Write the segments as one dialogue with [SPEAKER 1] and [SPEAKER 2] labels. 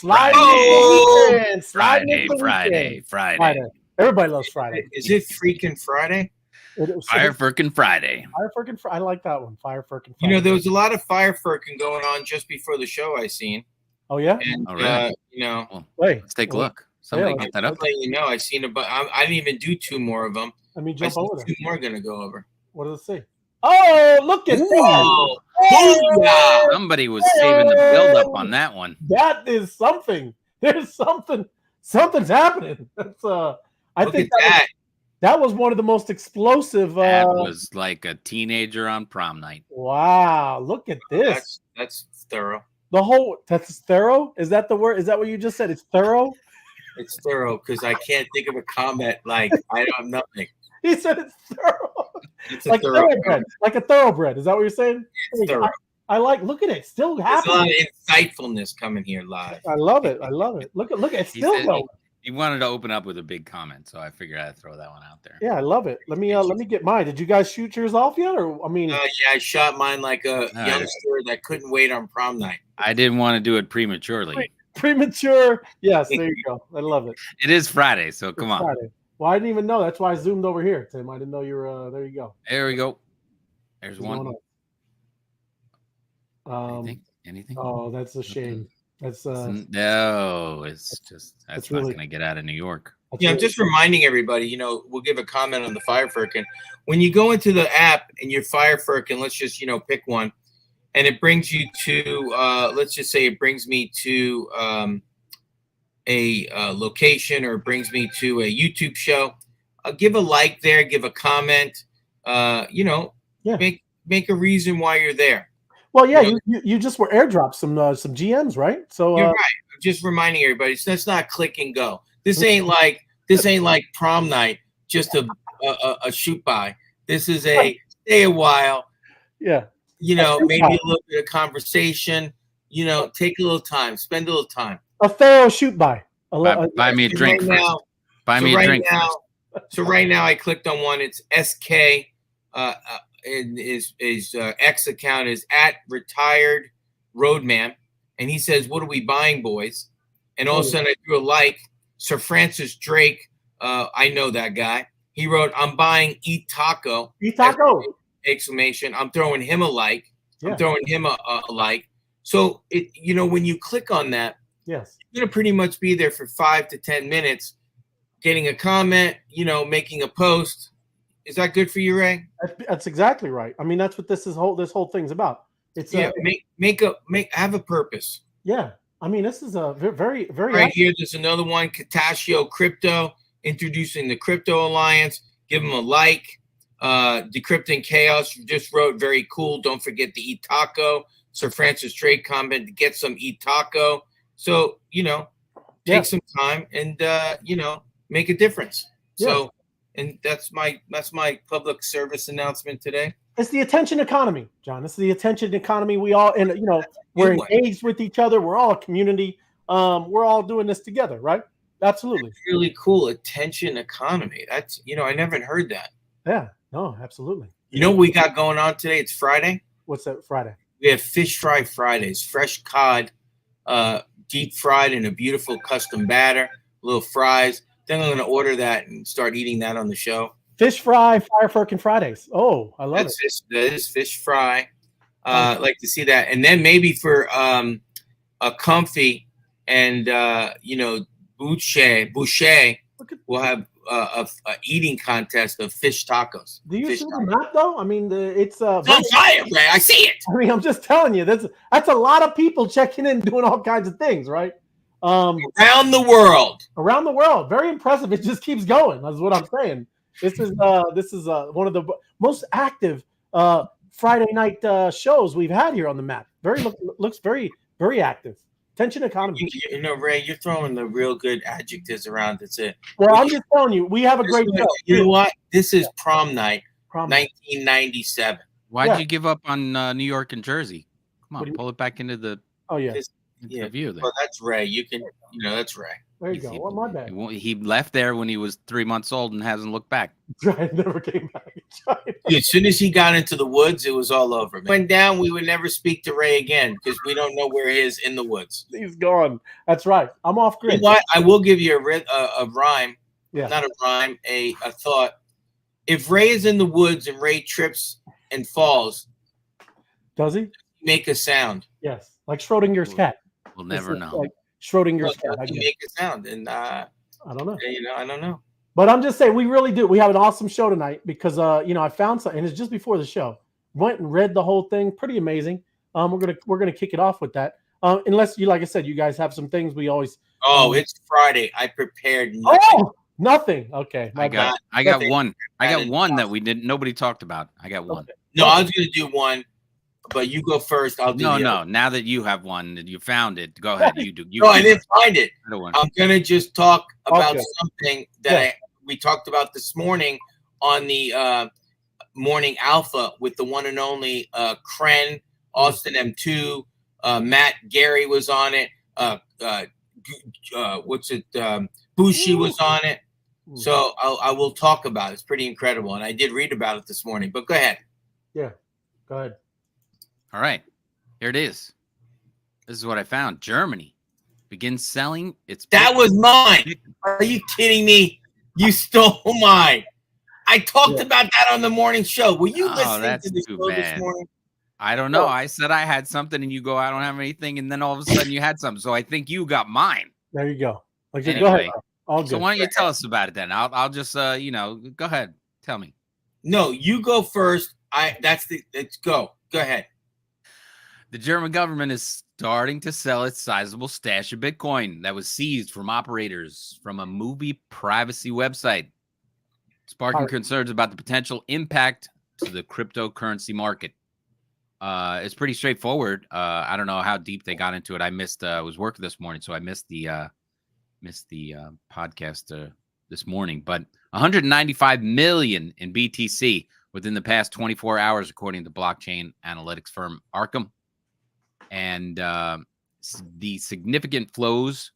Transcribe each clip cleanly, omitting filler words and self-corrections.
[SPEAKER 1] Friday. Everybody loves Friday.
[SPEAKER 2] Is it freaking Friday?
[SPEAKER 3] Fire Firkin Friday.
[SPEAKER 1] I like that one. Fire Firkin Friday.
[SPEAKER 2] You know, there was a lot of fire firkin going on just before the show I seen.
[SPEAKER 1] Oh, yeah?
[SPEAKER 2] And,
[SPEAKER 3] really?
[SPEAKER 2] you know.
[SPEAKER 3] Well, let's take a look. Somebody get that up.
[SPEAKER 2] You know, I seen I didn't even do 2 more of them.
[SPEAKER 1] Let me jump over there.
[SPEAKER 2] 2 more going to go over.
[SPEAKER 1] What does it say? Oh, look at that.
[SPEAKER 2] Oh,
[SPEAKER 3] somebody was saving the build-up on that one.
[SPEAKER 1] That is something. There's something's happening. That's I think that was one of the most explosive.
[SPEAKER 3] That was like a teenager on prom night.
[SPEAKER 1] Wow, look at this.
[SPEAKER 2] That's thorough.
[SPEAKER 1] That's thorough? Is that the word? Is that what you just said? It's thorough?
[SPEAKER 2] It's thorough because I can't think of a comment like I have nothing.
[SPEAKER 1] He said it's thorough.
[SPEAKER 2] It's
[SPEAKER 1] like thoroughbred. Like a thoroughbred. Is that what you're saying?
[SPEAKER 2] It's thorough.
[SPEAKER 1] I like. Look at it. Still happening.
[SPEAKER 2] There's a lot of insightfulness coming here live.
[SPEAKER 1] I love it. Look at it's still going.
[SPEAKER 3] He wanted to open up with a big comment, so I figured I'd throw that one out there.
[SPEAKER 1] Yeah, I love it. Let me get mine. Did you guys shoot yours off yet? Or
[SPEAKER 2] yeah, I shot mine like a youngster that couldn't wait on prom night.
[SPEAKER 3] I didn't want to do it prematurely.
[SPEAKER 1] Premature. Yes, there you go. I love it.
[SPEAKER 3] It is Friday, so come on.
[SPEAKER 1] Friday. Well, I didn't even know. That's why I zoomed over here, Tim. I didn't know you were. There you go.
[SPEAKER 3] There we go. There's one. Anything?
[SPEAKER 1] Oh, that's a shame. That's
[SPEAKER 3] no. It's just that's not going to get out of New York.
[SPEAKER 2] Yeah, I'm just reminding everybody. You know, we'll give a comment on the Fire Firkin. When you go into the app and you're Fire Firkin, let's just pick one, and it brings you to let's just say it brings me to a location, or it brings me to a YouTube show. Give a like there, give a comment. Make a reason why you're there.
[SPEAKER 1] Well, yeah, you just were airdropped some GMs, right? So
[SPEAKER 2] you're right. I'm just reminding everybody. So let's not click and go. This ain't like prom night, just a shoot by. This is a stay a while.
[SPEAKER 1] Yeah.
[SPEAKER 2] Maybe a little bit of conversation. Take a little time, spend a little time.
[SPEAKER 1] A thorough shoot by.
[SPEAKER 3] Buy me a drink first. Buy me a drink first.
[SPEAKER 2] So right now I clicked on one. It's SK. And his X account is @retired roadman, and he says, "What are we buying, boys?" And all of a sudden, I threw a like. Sir Francis Drake, I know that guy. He wrote, "I'm buying ETH Taco!" Exclamation! I'm throwing him a like. Yeah. I'm throwing him a like. So when you click on that,
[SPEAKER 1] yes,
[SPEAKER 2] you're gonna pretty much be there for 5 to 10 minutes, getting a comment, making a post. Is that good for you, Ray?
[SPEAKER 1] That's exactly right. I mean, that's what this whole thing's about. It's
[SPEAKER 2] have a purpose.
[SPEAKER 1] Yeah, I mean, this is a very, very
[SPEAKER 2] right here. There's another one, Catastio Crypto, introducing the Crypto Alliance. Give them a like. Decrypting Chaos just wrote, very cool. Don't forget the ETH Taco. Sir Francis Drake comment to get some ETH Taco. So take some time and make a difference. Yeah. So. And that's my public service announcement today.
[SPEAKER 1] It's the attention economy, John. It's the attention economy. We all, we're engaged with each other. We're all a community. We're all doing this together, right? Absolutely.
[SPEAKER 2] That's really cool. Attention economy. That's, I never heard that.
[SPEAKER 1] Yeah, no, absolutely.
[SPEAKER 2] What we got going on today? It's Friday.
[SPEAKER 1] What's that Friday?
[SPEAKER 2] We have Fish Fry Fridays. Fresh cod, deep fried in a beautiful custom batter, little fries. Then I'm going to order that and start eating that on the show.
[SPEAKER 1] Fish fry, Fire Firkin Fridays. Oh, I love it.
[SPEAKER 2] That is fish fry. I'd like to see that. And then maybe for a Comfy and, Boucher, we'll have a eating contest of fish tacos.
[SPEAKER 1] Do you see the map, though? I mean, it's
[SPEAKER 2] on fire, Ray. I see it.
[SPEAKER 1] I mean, I'm just telling you, that's a lot of people checking in, doing all kinds of things, right?
[SPEAKER 2] Around the world, very impressive. It just keeps going. That's what I'm saying. This is one of the most active Friday night shows we've had here on the map. Looks very, very active. Attention economy. Ray, you're throwing the real good adjectives around. That's it.
[SPEAKER 1] Well, I'm just telling you, we have a great show.
[SPEAKER 2] You know what? This is prom night, 1997.
[SPEAKER 3] Why'd you give up on New York and Jersey? Come on, pull it back into the.
[SPEAKER 1] Oh yeah.
[SPEAKER 3] View there.
[SPEAKER 2] Well, that's Ray. You can, that's Ray.
[SPEAKER 1] There you go. Well, my bad.
[SPEAKER 3] He left there when he was 3 months old and hasn't looked back.
[SPEAKER 1] Never came back.
[SPEAKER 2] As soon as he got into the woods, it was all over. Went down, we would never speak to Ray again because we don't know where he is in the woods.
[SPEAKER 1] He's gone. That's right. I'm off grid.
[SPEAKER 2] You know what? I will give you a rhyme.
[SPEAKER 1] Yeah.
[SPEAKER 2] Not a rhyme, a thought. If Ray is in the woods and Ray trips and falls,
[SPEAKER 1] does he
[SPEAKER 2] make a sound?
[SPEAKER 1] Yes, like Schrodinger's cat.
[SPEAKER 3] We'll never know.
[SPEAKER 1] Like Schrodinger's cat.
[SPEAKER 2] He make a sound, and
[SPEAKER 1] I don't know.
[SPEAKER 2] I don't know.
[SPEAKER 1] But I'm just saying, we really do. We have an awesome show tonight because I found something, and it's just before the show. Went and read the whole thing. Pretty amazing. We're gonna kick it off with that. Unless you, like I said, you guys have some things we always.
[SPEAKER 2] Oh, it's Friday. I prepared nothing.
[SPEAKER 1] Oh, nothing. Okay.
[SPEAKER 3] I got one. I got one that nobody talked about. I got one.
[SPEAKER 1] Okay.
[SPEAKER 2] No, I was gonna do one, but you go first. I'll do
[SPEAKER 3] no. Now that you have one, that you found it, go ahead. You do.
[SPEAKER 2] I didn't find it. I'm gonna just talk about something that we talked about this morning on the Morning Alpha with the one and only Kren, Austin M2, Matt Gary was on it. Bushi was on it. So I will talk about it. It's pretty incredible, and I did read about it this morning. But go ahead.
[SPEAKER 1] Yeah, go ahead.
[SPEAKER 3] All right, here it is. This is what I found. Germany begins selling its.
[SPEAKER 2] That was mine. Are you kidding me? You stole mine. I talked about that on the morning show. Were you listening to the show this morning?
[SPEAKER 3] I don't know. I said I had something, and you go, I don't have anything, and then all of a sudden you had something. So I think you got mine.
[SPEAKER 1] There you go. Okay,
[SPEAKER 3] anyway,
[SPEAKER 1] go ahead. All good.
[SPEAKER 3] So why don't you tell us about it then? I'll just go ahead. Tell me.
[SPEAKER 2] No, you go first. Let's go. Go ahead.
[SPEAKER 3] The German government is starting to sell its sizable stash of Bitcoin that was seized from operators from a movie privacy website, sparking concerns about the potential impact to the cryptocurrency market. It's pretty straightforward. I don't know how deep they got into it. I was working this morning, so I missed the podcast this morning. But 195 million in BTC within the past 24 hours, according to blockchain analytics firm Arkham. And the significant flows,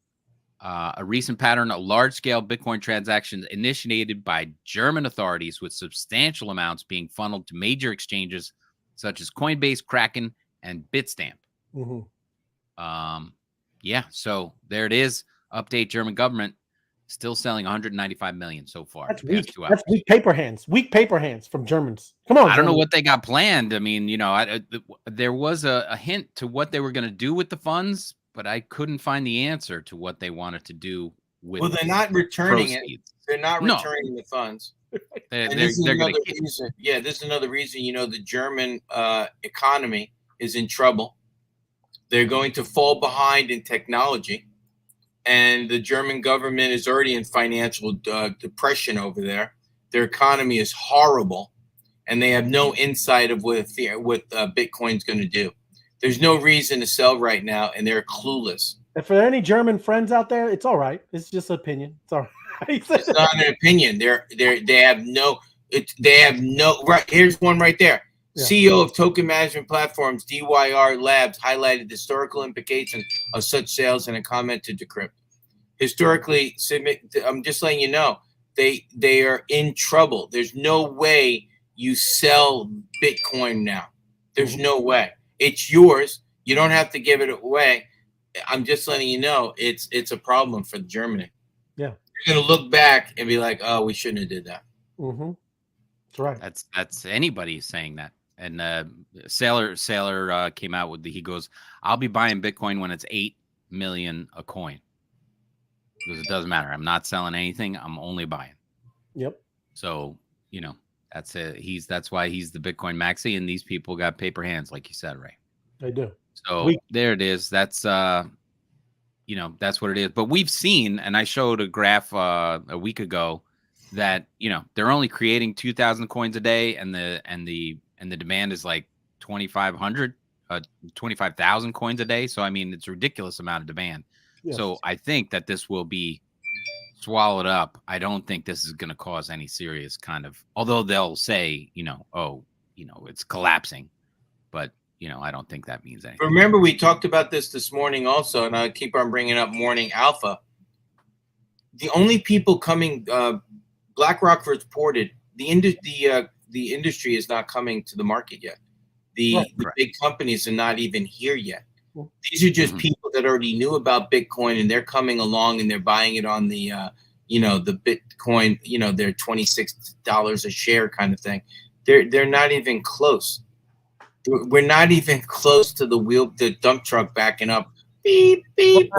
[SPEAKER 3] a recent pattern of large-scale Bitcoin transactions initiated by German authorities with substantial amounts being funneled to major exchanges such as Coinbase, Kraken, and Bitstamp. So there it is. Update: German government still selling 195 million so far.
[SPEAKER 1] That's weak. That's weak paper hands. Weak paper hands from Germans. Come on.
[SPEAKER 3] I don't know what they got planned. I mean, there was a hint to what they were going to do with the funds, but I couldn't find the answer to what they wanted to do with.
[SPEAKER 2] Well, they're not returning it. They're not returning the funds. This is another reason. The German economy is in trouble. They're going to fall behind in technology. And the German government is already in financial depression over there. Their economy is horrible, and they have no insight of what Bitcoin's going to do. There's no reason to sell right now, and they're clueless.
[SPEAKER 1] And for any German friends out there, it's all right. It's just an opinion. It's all right.
[SPEAKER 2] It's not an opinion. They have no. Right, here's one right there. Yeah. CEO of token management platforms DYR Labs highlighted historical implications of such sales in a comment to Decrypt. Historically, I'm just letting you know, they are in trouble. There's no way you sell Bitcoin now. There's no way. It's yours. You don't have to give it away. I'm just letting you know it's a problem for Germany. Yeah. You're going to look back and be like, oh, we shouldn't have did that.
[SPEAKER 1] That's right.
[SPEAKER 3] That's anybody saying that. And Sailor came out with he goes, I'll be buying Bitcoin when it's 8 million a coin. Because it doesn't matter. I'm not selling anything. I'm only buying.
[SPEAKER 1] Yep.
[SPEAKER 3] So, that's it. That's why he's the Bitcoin maxi, and these people got paper hands, like you said, Ray.
[SPEAKER 1] They do.
[SPEAKER 3] So there it is. That's that's what it is. But we've seen, and I showed a graph a week ago that they're only creating 2,000 coins a day, and the demand is like 2,500, 25,000 coins a day. So I mean, it's a ridiculous amount of demand. Yes. So I think that this will be swallowed up. I don't think this is going to cause any serious kind of, although they'll say, it's collapsing, but I don't think that means anything.
[SPEAKER 2] Remember, we talked about this morning also, and I keep on bringing up Morning Alpha. the only people coming, BlackRock reported the industry is not coming to the market yet. The big companies are not even here yet. These are just people that already knew about Bitcoin, and they're coming along and they're buying it on the the Bitcoin, they're $26 a share kind of thing. They're not even close. We're not even close to the dump truck backing up. Beep beep.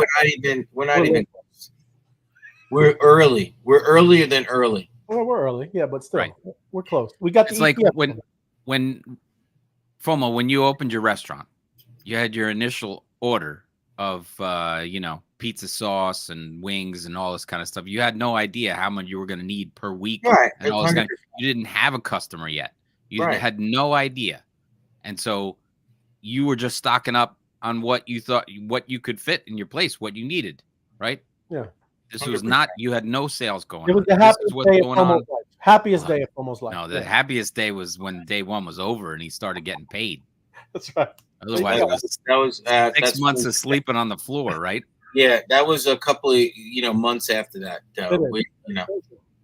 [SPEAKER 2] We're not even close. We're early. We're earlier than early.
[SPEAKER 1] Well, we're early, yeah, but still, we're close. We got.
[SPEAKER 3] It's like when FOMO, when you opened your restaurant, you had your initial order of pizza sauce and wings and all this kind of stuff. You had no idea how much you were going to need per week,
[SPEAKER 2] right?
[SPEAKER 3] And all this kind of, you didn't have a customer yet. You had no idea, and so you were just stocking up on what you thought, what you could fit in your place, what you needed, right?
[SPEAKER 1] Yeah.
[SPEAKER 3] This was not. You had no sales going.
[SPEAKER 1] It was the happiest day of FOMO's life. Happiest day of FOMO's life.
[SPEAKER 3] No, the happiest day was when day one was over and he started getting paid.
[SPEAKER 1] That's right.
[SPEAKER 3] Otherwise,
[SPEAKER 2] that was
[SPEAKER 3] 6 months of sleeping on the floor, right?
[SPEAKER 2] Yeah, that was a couple of months after that.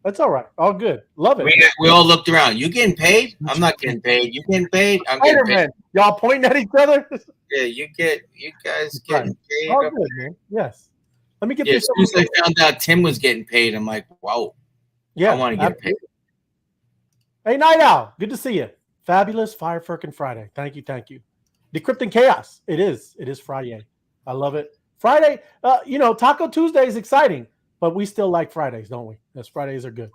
[SPEAKER 1] That's all right. All good. Love it.
[SPEAKER 2] We all looked around. You getting paid? I'm not getting paid. You getting paid? I'm getting paid.
[SPEAKER 1] Y'all pointing at each other?
[SPEAKER 2] Yeah, you guys getting paid.
[SPEAKER 1] All good, man. Yes. Let me get this.
[SPEAKER 2] As soon as I found out Tim was getting paid, I'm like, wow.
[SPEAKER 1] Yeah,
[SPEAKER 2] I want to get paid.
[SPEAKER 1] Hey, Night Owl. Good to see you. Fabulous Fire Firkin Friday. Thank you. Decrypting Chaos. It is Friday. I love it. Friday, Taco Tuesday is exciting, but we still like Fridays, don't we? Yes, Fridays are good.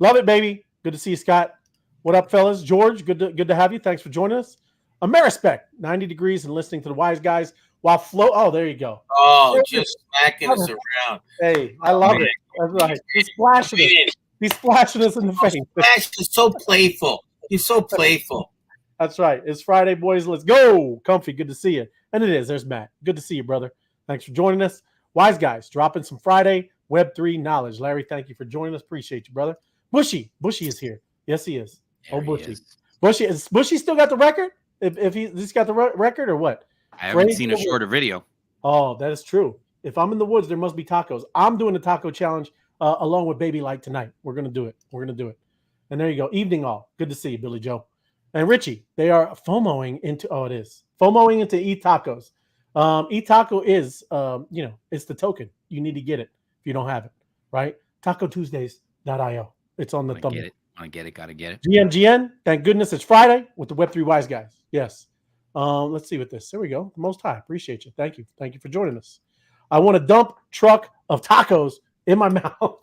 [SPEAKER 1] Love it, baby. Good to see you, Scott. What up, fellas? George, good to have you. Thanks for joining us. Amerispec, 90 degrees and listening to the wise guys while flow. Oh, there you go.
[SPEAKER 2] Oh, just smacking us around.
[SPEAKER 1] Hey, I love it. That's right. He's splashing us. He's splashing us in the face.
[SPEAKER 2] Splash is so playful. He's so playful.
[SPEAKER 1] That's right. It's Friday, boys. Let's go. Comfy, good to see you. And it is. There's Matt. Good to see you, brother. Thanks for joining us. Wise guys, dropping some Friday Web3 knowledge. Larry, thank you for joining us. Appreciate you, brother. Bushy is here. Yes, he is. Bushy still got the record? If he's got the record or what?
[SPEAKER 3] I haven't seen a shorter video.
[SPEAKER 1] Oh, that is true. If I'm in the woods, there must be tacos. I'm doing the taco challenge along with Baby Light tonight. We're going to do it. And there you go. Evening all. Good to see you, Billy Joe. And Richie, they are FOMOing into, FOMOing into ETH tacos. ETH taco is, it's the token. You need to get it if you don't have it, right? TacoTuesdays.io. It's on the thumbnail.
[SPEAKER 3] Gotta get it.
[SPEAKER 1] GMGN, thank goodness it's Friday with the Web3 Wise Guys. Yes. Let's see with this. There we go. The Most High. Appreciate you. Thank you. Thank you for joining us. I want a dump truck of tacos in my mouth.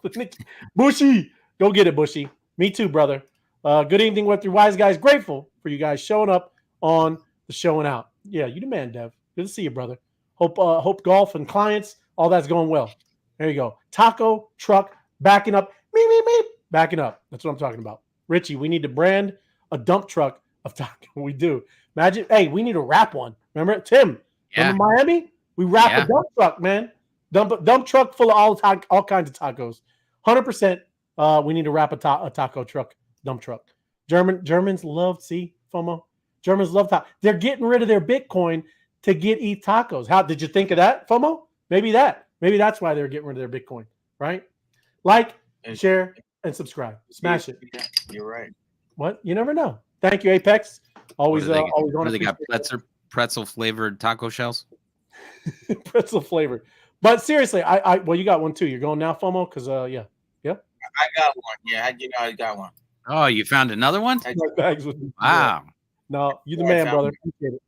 [SPEAKER 1] Bushy, go get it, Bushy. Me too, brother. Good evening, Web3 Wise Guys. Grateful for you guys showing up on the Showing Out. Yeah, you the man, Dev. Good to see you, brother. Hope golf and clients, all that's going well. There you go. Taco truck backing up. Meep, meep, meep. Backing up. That's what I'm talking about. Richie, we need to brand a dump truck of taco. We do. Imagine, hey, we need to wrap one. Remember Tim?
[SPEAKER 3] Yeah.
[SPEAKER 1] Remember Miami? We wrap a dump truck, man. Dump truck full of all kinds of tacos. 100%. We need to wrap a taco truck, dump truck. Germans love, FOMO. Germans love tacos. They're getting rid of their Bitcoin to get ETH tacos. How did you think of that, FOMO? Maybe that's why they're getting rid of their Bitcoin, right? Like, share, and subscribe. Smash it.
[SPEAKER 2] You're right.
[SPEAKER 1] What? You never know. Thank you, Apex. Always on.
[SPEAKER 3] They got pretzel flavored taco shells.
[SPEAKER 1] Pretzel flavored. But seriously, well, you got one too. You're going now, FOMO? Because
[SPEAKER 2] I got one. Yeah, I got one.
[SPEAKER 3] Oh, you found another one? Wow.
[SPEAKER 1] No, you the man, brother. Appreciate it.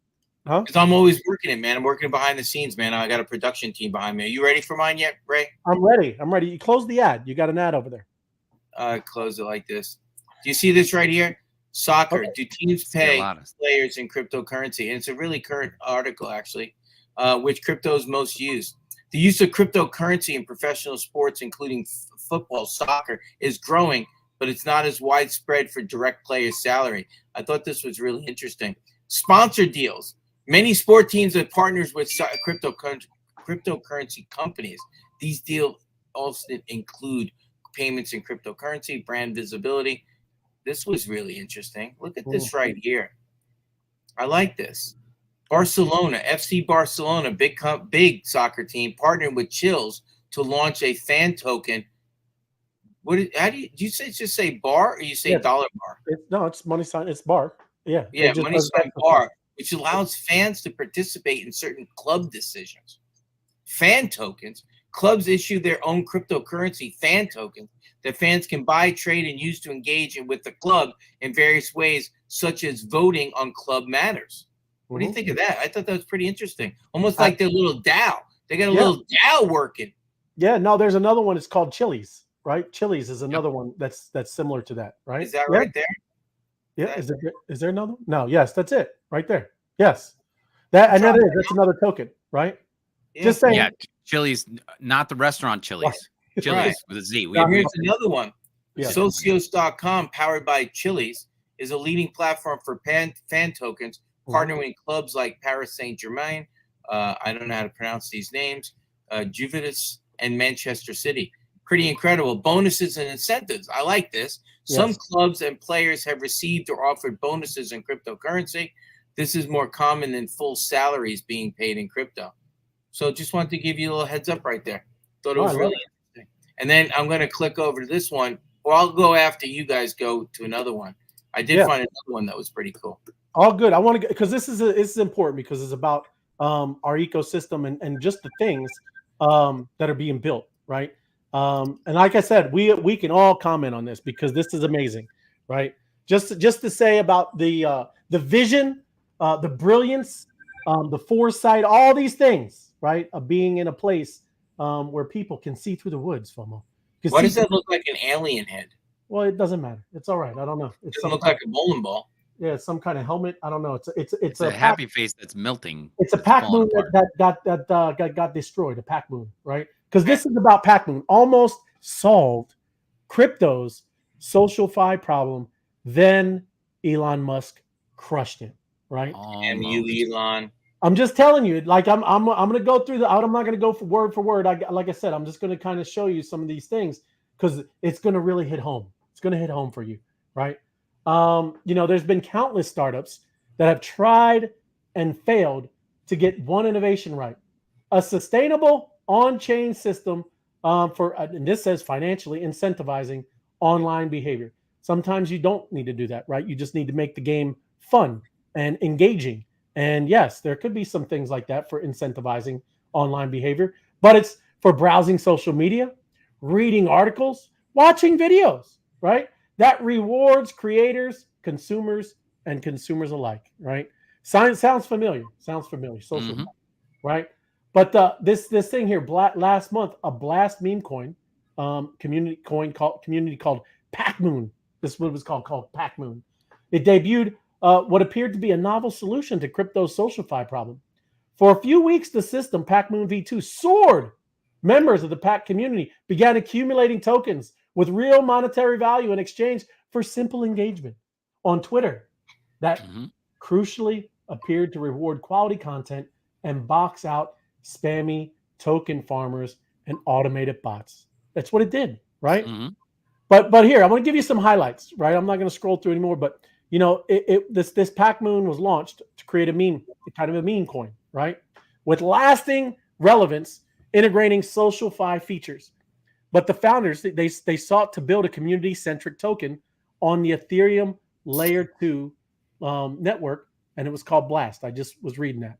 [SPEAKER 1] Huh?
[SPEAKER 2] Because I'm always working it, man. I'm working behind the scenes, man. I got a production team behind me. Are you ready for mine yet, Ray?
[SPEAKER 1] I'm ready. You close the ad. You got an ad over there.
[SPEAKER 2] Close it like this. Do you see this right here? Soccer. Okay. Do teams pay players in cryptocurrency? And it's a really current article, actually. Which crypto is most used? The use of cryptocurrency in professional sports, including football, soccer, is growing, but it's not as widespread for direct player salary. I thought this was really interesting. Sponsor deals. Many sport teams have partners with cryptocurrency companies. These deals also include payments in cryptocurrency, brand visibility. This was really interesting. Look at this right here. I like this. Barcelona, FC Barcelona, big soccer team, partnered with Chills to launch a fan token How do you say just say bar or you say dollar bar?
[SPEAKER 1] No, it's money sign. It's bar. Yeah.
[SPEAKER 2] Yeah, money sign bar, which allows fans to participate in certain club decisions. Fan tokens. Clubs issue their own cryptocurrency fan tokens that fans can buy, trade, and use to engage with the club in various ways, such as voting on club matters. What do you think of that? I thought that was pretty interesting. Almost like their little DAO. They got a little DAO working.
[SPEAKER 1] Yeah, no, there's another one. It's called Chili's, right? Chili's is another one that's similar to that, right?
[SPEAKER 2] Is that right there?
[SPEAKER 1] Yeah. Is there another? No. Yes, that's it right there. Yes, that's another token, right?
[SPEAKER 2] Yeah.
[SPEAKER 1] Just saying.
[SPEAKER 3] Yeah, Chili's, not the restaurant Chili's.
[SPEAKER 1] Right.
[SPEAKER 3] Chili's with a Z.
[SPEAKER 2] Here's another one.
[SPEAKER 1] Yeah.
[SPEAKER 2] Socios.com, powered by Chili's, is a leading platform for fan tokens, partnering with clubs like Paris Saint-Germain, I don't know how to pronounce these names, Juventus, and Manchester City. Pretty incredible. Bonuses and incentives. I like this. Some clubs and players have received or offered bonuses in cryptocurrency. This is more common than full salaries being paid in crypto. So just wanted to give you a little heads up right there. Thought it was really interesting. And then I'm going to click over to this one, or I'll go after you guys go to another one. I did find another one that was pretty cool.
[SPEAKER 1] All good. I want to, because this is important, because it's about our ecosystem and just the things that are being built, right? And like I said, we can all comment on this because this is amazing, right? Just to say about the vision, the brilliance, the foresight, all these things, right, of being in a place where people can see through the woods, FOMO.
[SPEAKER 2] Why does that look like an alien head?
[SPEAKER 1] Well, it doesn't matter. It's all right. I don't know.
[SPEAKER 2] It doesn't look like a bowling ball.
[SPEAKER 1] Yeah, it's some kind of helmet. I don't know. It's
[SPEAKER 3] a happy face that's melting.
[SPEAKER 1] It's a Pacmoon that got destroyed. A Pacmoon, right? Because this is about Pacmoon. Almost solved crypto's SocialFi problem. Then Elon Musk crushed it, right?
[SPEAKER 2] And you, Elon.
[SPEAKER 1] I'm just telling you, like I'm gonna go through I'm not gonna go for word. Like I said, I'm just gonna kind of show you some of these things because it's gonna really hit home. It's gonna hit home for you, right? There's been countless startups that have tried and failed to get one innovation right: a sustainable on-chain system and this says financially incentivizing online behavior. Sometimes you don't need to do that, right? You just need to make the game fun and engaging. And yes, there could be some things like that for incentivizing online behavior, but it's for browsing social media, reading articles, watching videos, right? That rewards creators, consumers, and consumers alike, right? Sounds familiar. Social, right? But this thing here, last month, a Blast meme coin, community called Pacmoon. This is what it was called Pacmoon. It debuted what appeared to be a novel solution to crypto's SocialFi problem. For a few weeks, the system, Pacmoon V2, soared. Members of the Pac community began accumulating tokens with real monetary value in exchange for simple engagement on Twitter. That crucially appeared to reward quality content and box out spammy token farmers and automated bots. That's what it did, right? But here, I'm going to give you some highlights, right? I'm not going to scroll through anymore, but this Pacmoon was launched to create a meme, kind of a meme coin, right? With lasting relevance, integrating SocialFi features. But the founders, they sought to build a community-centric token on the Ethereum Layer 2 network, and it was called Blast. I just was reading that.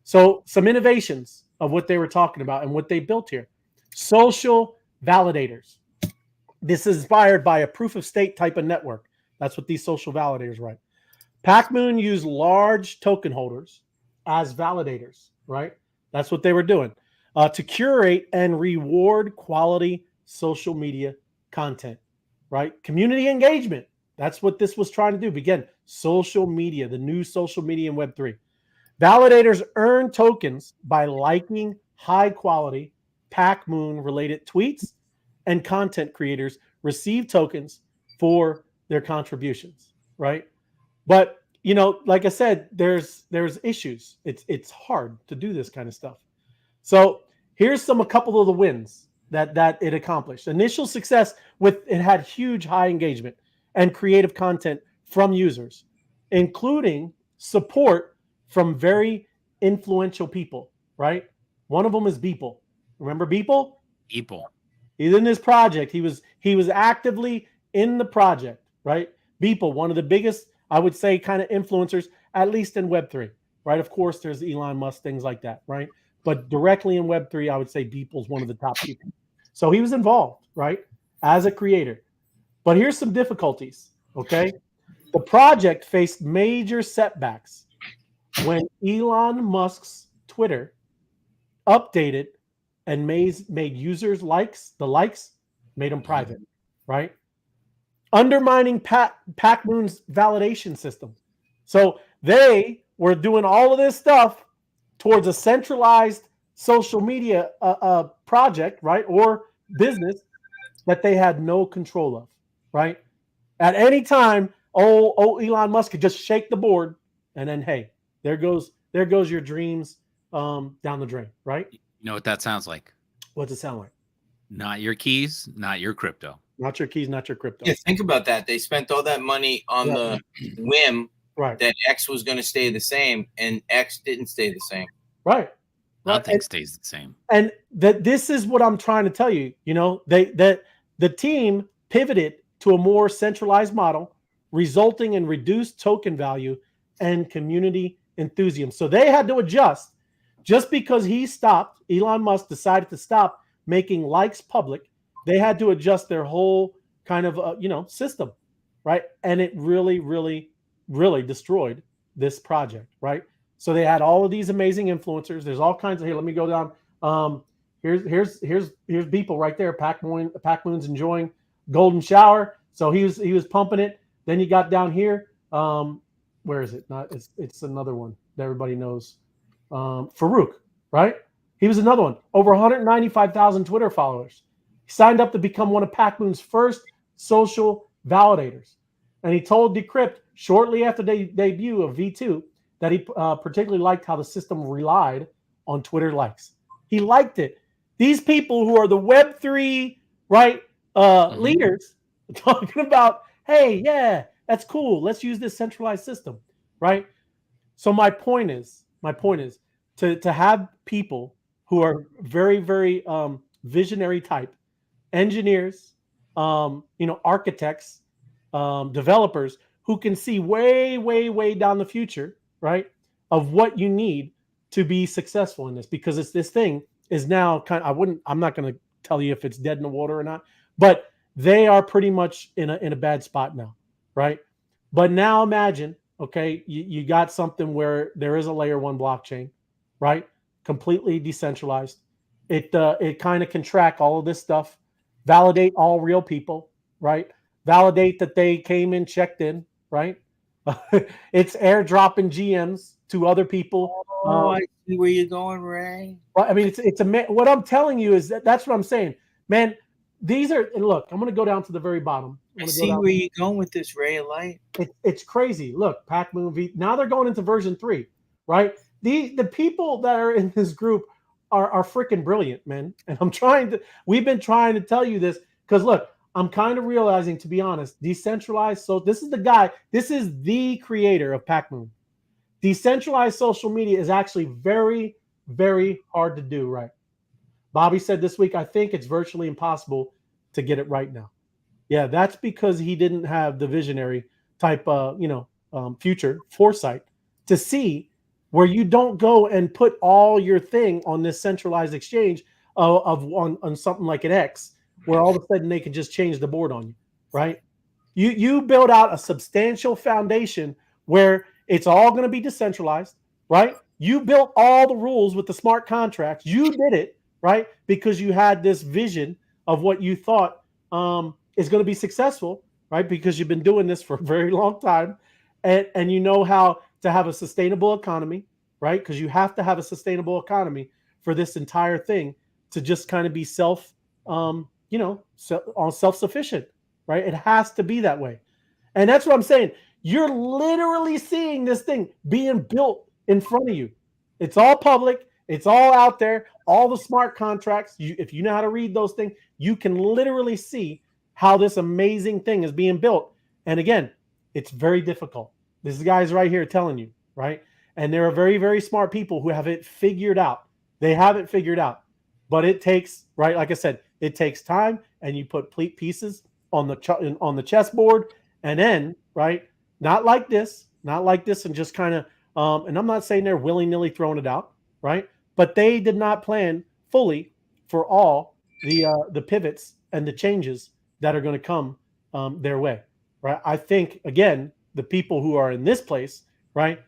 [SPEAKER 1] So some innovations of what they were talking about and what they built here. Social validators. This is inspired by a proof-of-stake type of network. That's what these social validators write. Pacmoon used large token holders as validators, right? That's what they were doing to curate and reward quality social media content, right? Community engagement. That's what this was trying to do. Again, social media, the new social media in Web3. Validators earn tokens by liking high-quality Pacmoon-related tweets, and content creators receive tokens for their contributions, right? But like I said, there's issues. It's hard to do this kind of stuff. So here's a couple of the wins that it accomplished. Initial success with it had huge high engagement and creative content from users, including support from very influential people, right? One of them is Beeple. Remember Beeple?
[SPEAKER 3] Beeple.
[SPEAKER 1] He's in this project. He was actively in the project, right? Beeple, one of the biggest, I would say, kind of influencers, at least in Web3, right? Of course, there's Elon Musk, things like that, right? But directly in Web3, I would say Beeple's one of the top people. So he was involved, right, as a creator. But here's some difficulties, okay? The project faced major setbacks when Elon Musk's Twitter updated and made users the likes made them private, right? Undermining Pacmoon's validation system. So they were doing all of this stuff towards a centralized social media project, right, or business that they had no control of, right? At any time, Elon Musk could just shake the board, and then hey, there goes your dreams down the drain, right?
[SPEAKER 3] You know what that sounds like?
[SPEAKER 1] What's it sound like?
[SPEAKER 3] Not your keys, not your crypto.
[SPEAKER 1] Not your keys, not your crypto.
[SPEAKER 2] Yeah, think about that. They spent all that money on the whim that X was going to stay the same, and X didn't stay the same.
[SPEAKER 1] Right.
[SPEAKER 3] Nothing stays the same.
[SPEAKER 1] And this is what I'm trying to tell you. You know, the team pivoted to a more centralized model, resulting in reduced token value and community enthusiasm. So they had to adjust. Just because Elon Musk decided to stop making likes public, they had to adjust their whole kind of system, right? And it really, really, really destroyed this project, right? So they had all of these amazing influencers. There's all kinds of here. Let me go down. Here's Beeple right there. Pacmoon's enjoying golden shower. So he was pumping it. Then you got down here. Where is it? It's another one that everybody knows. Farouk, right? He was another one. Over 195,000 Twitter followers. He signed up to become one of Pacmoon's first social validators. And he told Decrypt shortly after the debut of V2 that he particularly liked how the system relied on Twitter likes. He liked it. These people who are the Web3, right, leaders talking about, hey, yeah, that's cool. Let's use this centralized system, right? So my point is to have people who are very, very visionary type, engineers, architects, developers who can see way, way, way down the future, right, of what you need to be successful in this, because this thing is now I'm not going to tell you if it's dead in the water or not, but they are pretty much in a bad spot now, right? But now imagine, okay, you got something where there is a layer 1 blockchain, right? Completely decentralized. It kind of can track all of this stuff, validate all real people, right? Validate that they came in, checked in, right? It's airdropping GMs to other people.
[SPEAKER 2] I see where you're going, Ray.
[SPEAKER 1] Well, I mean, what I'm telling you is that's what I'm saying, man. These are, and look, I'm going to go down to the very bottom.
[SPEAKER 2] I see where you're going with this, Ray of Light.
[SPEAKER 1] It's crazy. Look, Pacmoon V. Now they're going into version 3, right? The people that are in this group are freaking brilliant, man. And we've been trying to tell you this because look, I'm kind of realizing, to be honest, decentralized. So this is the creator of Pacmoon. Decentralized social media is actually very, very hard to do right. Bobby said this week, I think it's virtually impossible to get it right now. Yeah, that's because he didn't have the visionary type, future foresight to see where you don't go and put all your thing on this centralized exchange on something like an X, where all of a sudden they can just change the board on you, right? You build out a substantial foundation where it's all going to be decentralized, right? You built all the rules with the smart contracts. You did it, right? Because you had this vision of what you thought is going to be successful, right? Because you've been doing this for a very long time, and you know how to have a sustainable economy, right? Because you have to have a sustainable economy for this entire thing to just kind of be self-sufficient, right? It has to be that way. And that's what I'm saying. You're literally seeing this thing being built in front of you. It's all public. It's all out there. All the smart contracts. If you know how to read those things, you can literally see how this amazing thing is being built. And again, it's very difficult. This guy's right here telling you, right? And there are very, very smart people who have it figured out. They have it figured out. But it takes, right, like I said, It takes time, and you put pieces on the chessboard, and then right, not like this, and just kind of. And I'm not saying they're willy-nilly throwing it out, right? But they did not plan fully for all the pivots and the changes that are going to come their way, right? I think again, the people who are in this place, right?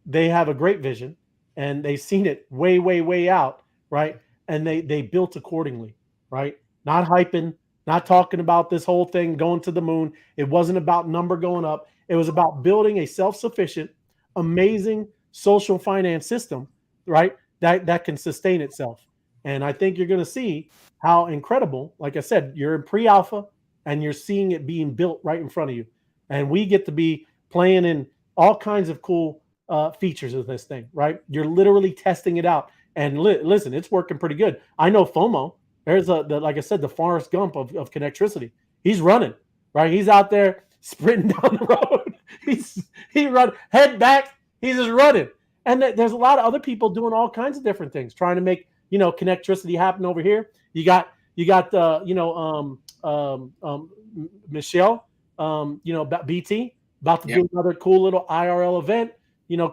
[SPEAKER 1] They have a great vision, and they've seen it way, way, way out, right? And they built accordingly, right? Not hyping, not talking about this whole thing going to the moon. It wasn't about number going up. It was about building a self-sufficient, amazing social finance system, right? That can sustain itself. And I think you're going to see how incredible, like I said, you're in pre-alpha and you're seeing it being built right in front of you. And we get to be playing in all kinds of cool features of this thing, right? You're literally testing it out. And listen, it's working pretty good. I know FOMO. There's like I said, the Forrest Gump of connectricity. He's running, right? He's out there sprinting down the road. He run head back. He's just running. And there's a lot of other people doing all kinds of different things, trying to make connectricity happen over here. You got Michelle, BT about to do another cool little IRL event,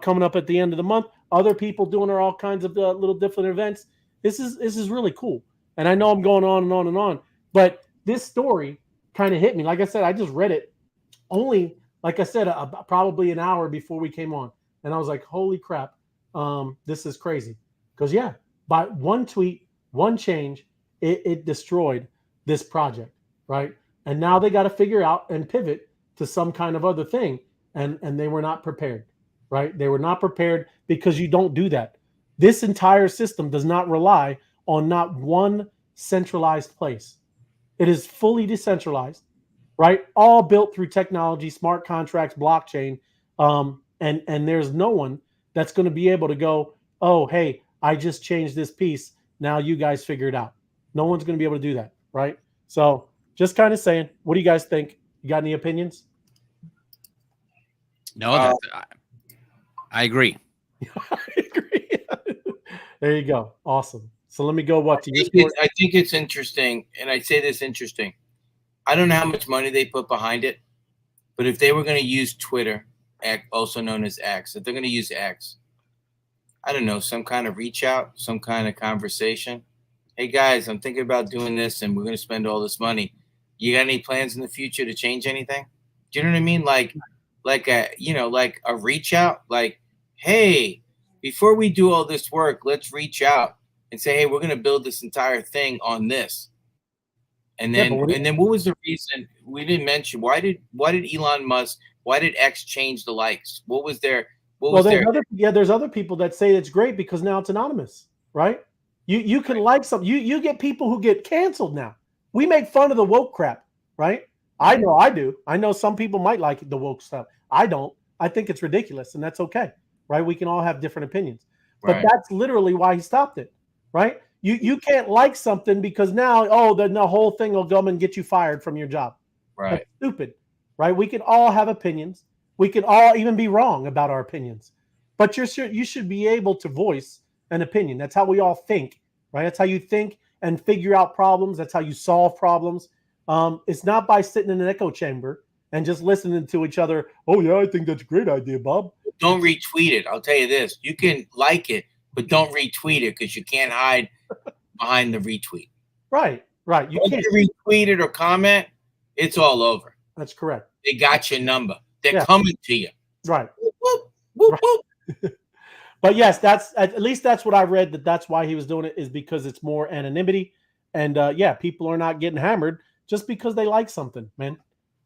[SPEAKER 1] coming up at the end of the month. Other people doing all kinds of little different events. This is really cool. And I know I'm going on and on and on, but this story kind of hit me. Like I said, I just read it only, like I said, probably an hour before we came on. And I was like, holy crap, this is crazy. Because, by one tweet, one change, it destroyed this project, right? And now they got to figure out and pivot to some kind of other thing. And they were not prepared, right? They were not prepared because you don't do that. This entire system does not rely on not one centralized place. It is fully decentralized, right? All built through technology, smart contracts, blockchain. And there's no one that's going to be able to go, oh, hey, I just changed this piece. Now you guys figure it out. No one's going to be able to do that, right? So just kind of saying, what do you guys think? You got any opinions?
[SPEAKER 3] No, I agree.
[SPEAKER 1] I agree. There you go. Awesome. So let me go
[SPEAKER 2] I think it's interesting, and I say this interesting. I don't know how much money they put behind it, but if they were going to use Twitter, also known as X, if they're going to use X, I don't know, some kind of reach out, some kind of conversation. Hey guys, I'm thinking about doing this, and we're going to spend all this money. You got any plans in the future to change anything? Do you know what I mean? Like a reach out, like, hey, before we do all this work, let's reach out and say, hey, we're going to build this entire thing on this. And then, what was the reason we didn't mention? Why did Elon Musk? Why did X change the likes? What was their?
[SPEAKER 1] There's other people that say it's great because now it's anonymous, right? You can like something. You get people who get canceled now. We make fun of the woke crap, right? I know I do. I know some people might like the woke stuff. I don't. I think it's ridiculous, and that's okay, right? We can all have different opinions. But that's literally why he stopped it, right? You can't like something because now, then the whole thing will come and get you fired from your job.
[SPEAKER 2] Right.
[SPEAKER 1] That's stupid, right? We can all have opinions. We can all even be wrong about our opinions. But you should be able to voice an opinion. That's how we all think, right? That's how you think and figure out problems. That's how you solve problems. It's not by sitting in an echo chamber and just listening to each other. Oh, yeah, I think that's a great idea, Bob.
[SPEAKER 2] Don't retweet it. I'll tell you this. You can like it, but don't retweet it because you can't hide behind the retweet.
[SPEAKER 1] Right. You
[SPEAKER 2] can't retweet it or comment. It's all over.
[SPEAKER 1] That's correct.
[SPEAKER 2] They got your number. They're coming to you.
[SPEAKER 1] Right.
[SPEAKER 2] Whoop, whoop, whoop.
[SPEAKER 1] But yes, at least that's what I read. That's why he was doing it, is because it's more anonymity, and people are not getting hammered just because they like something, man.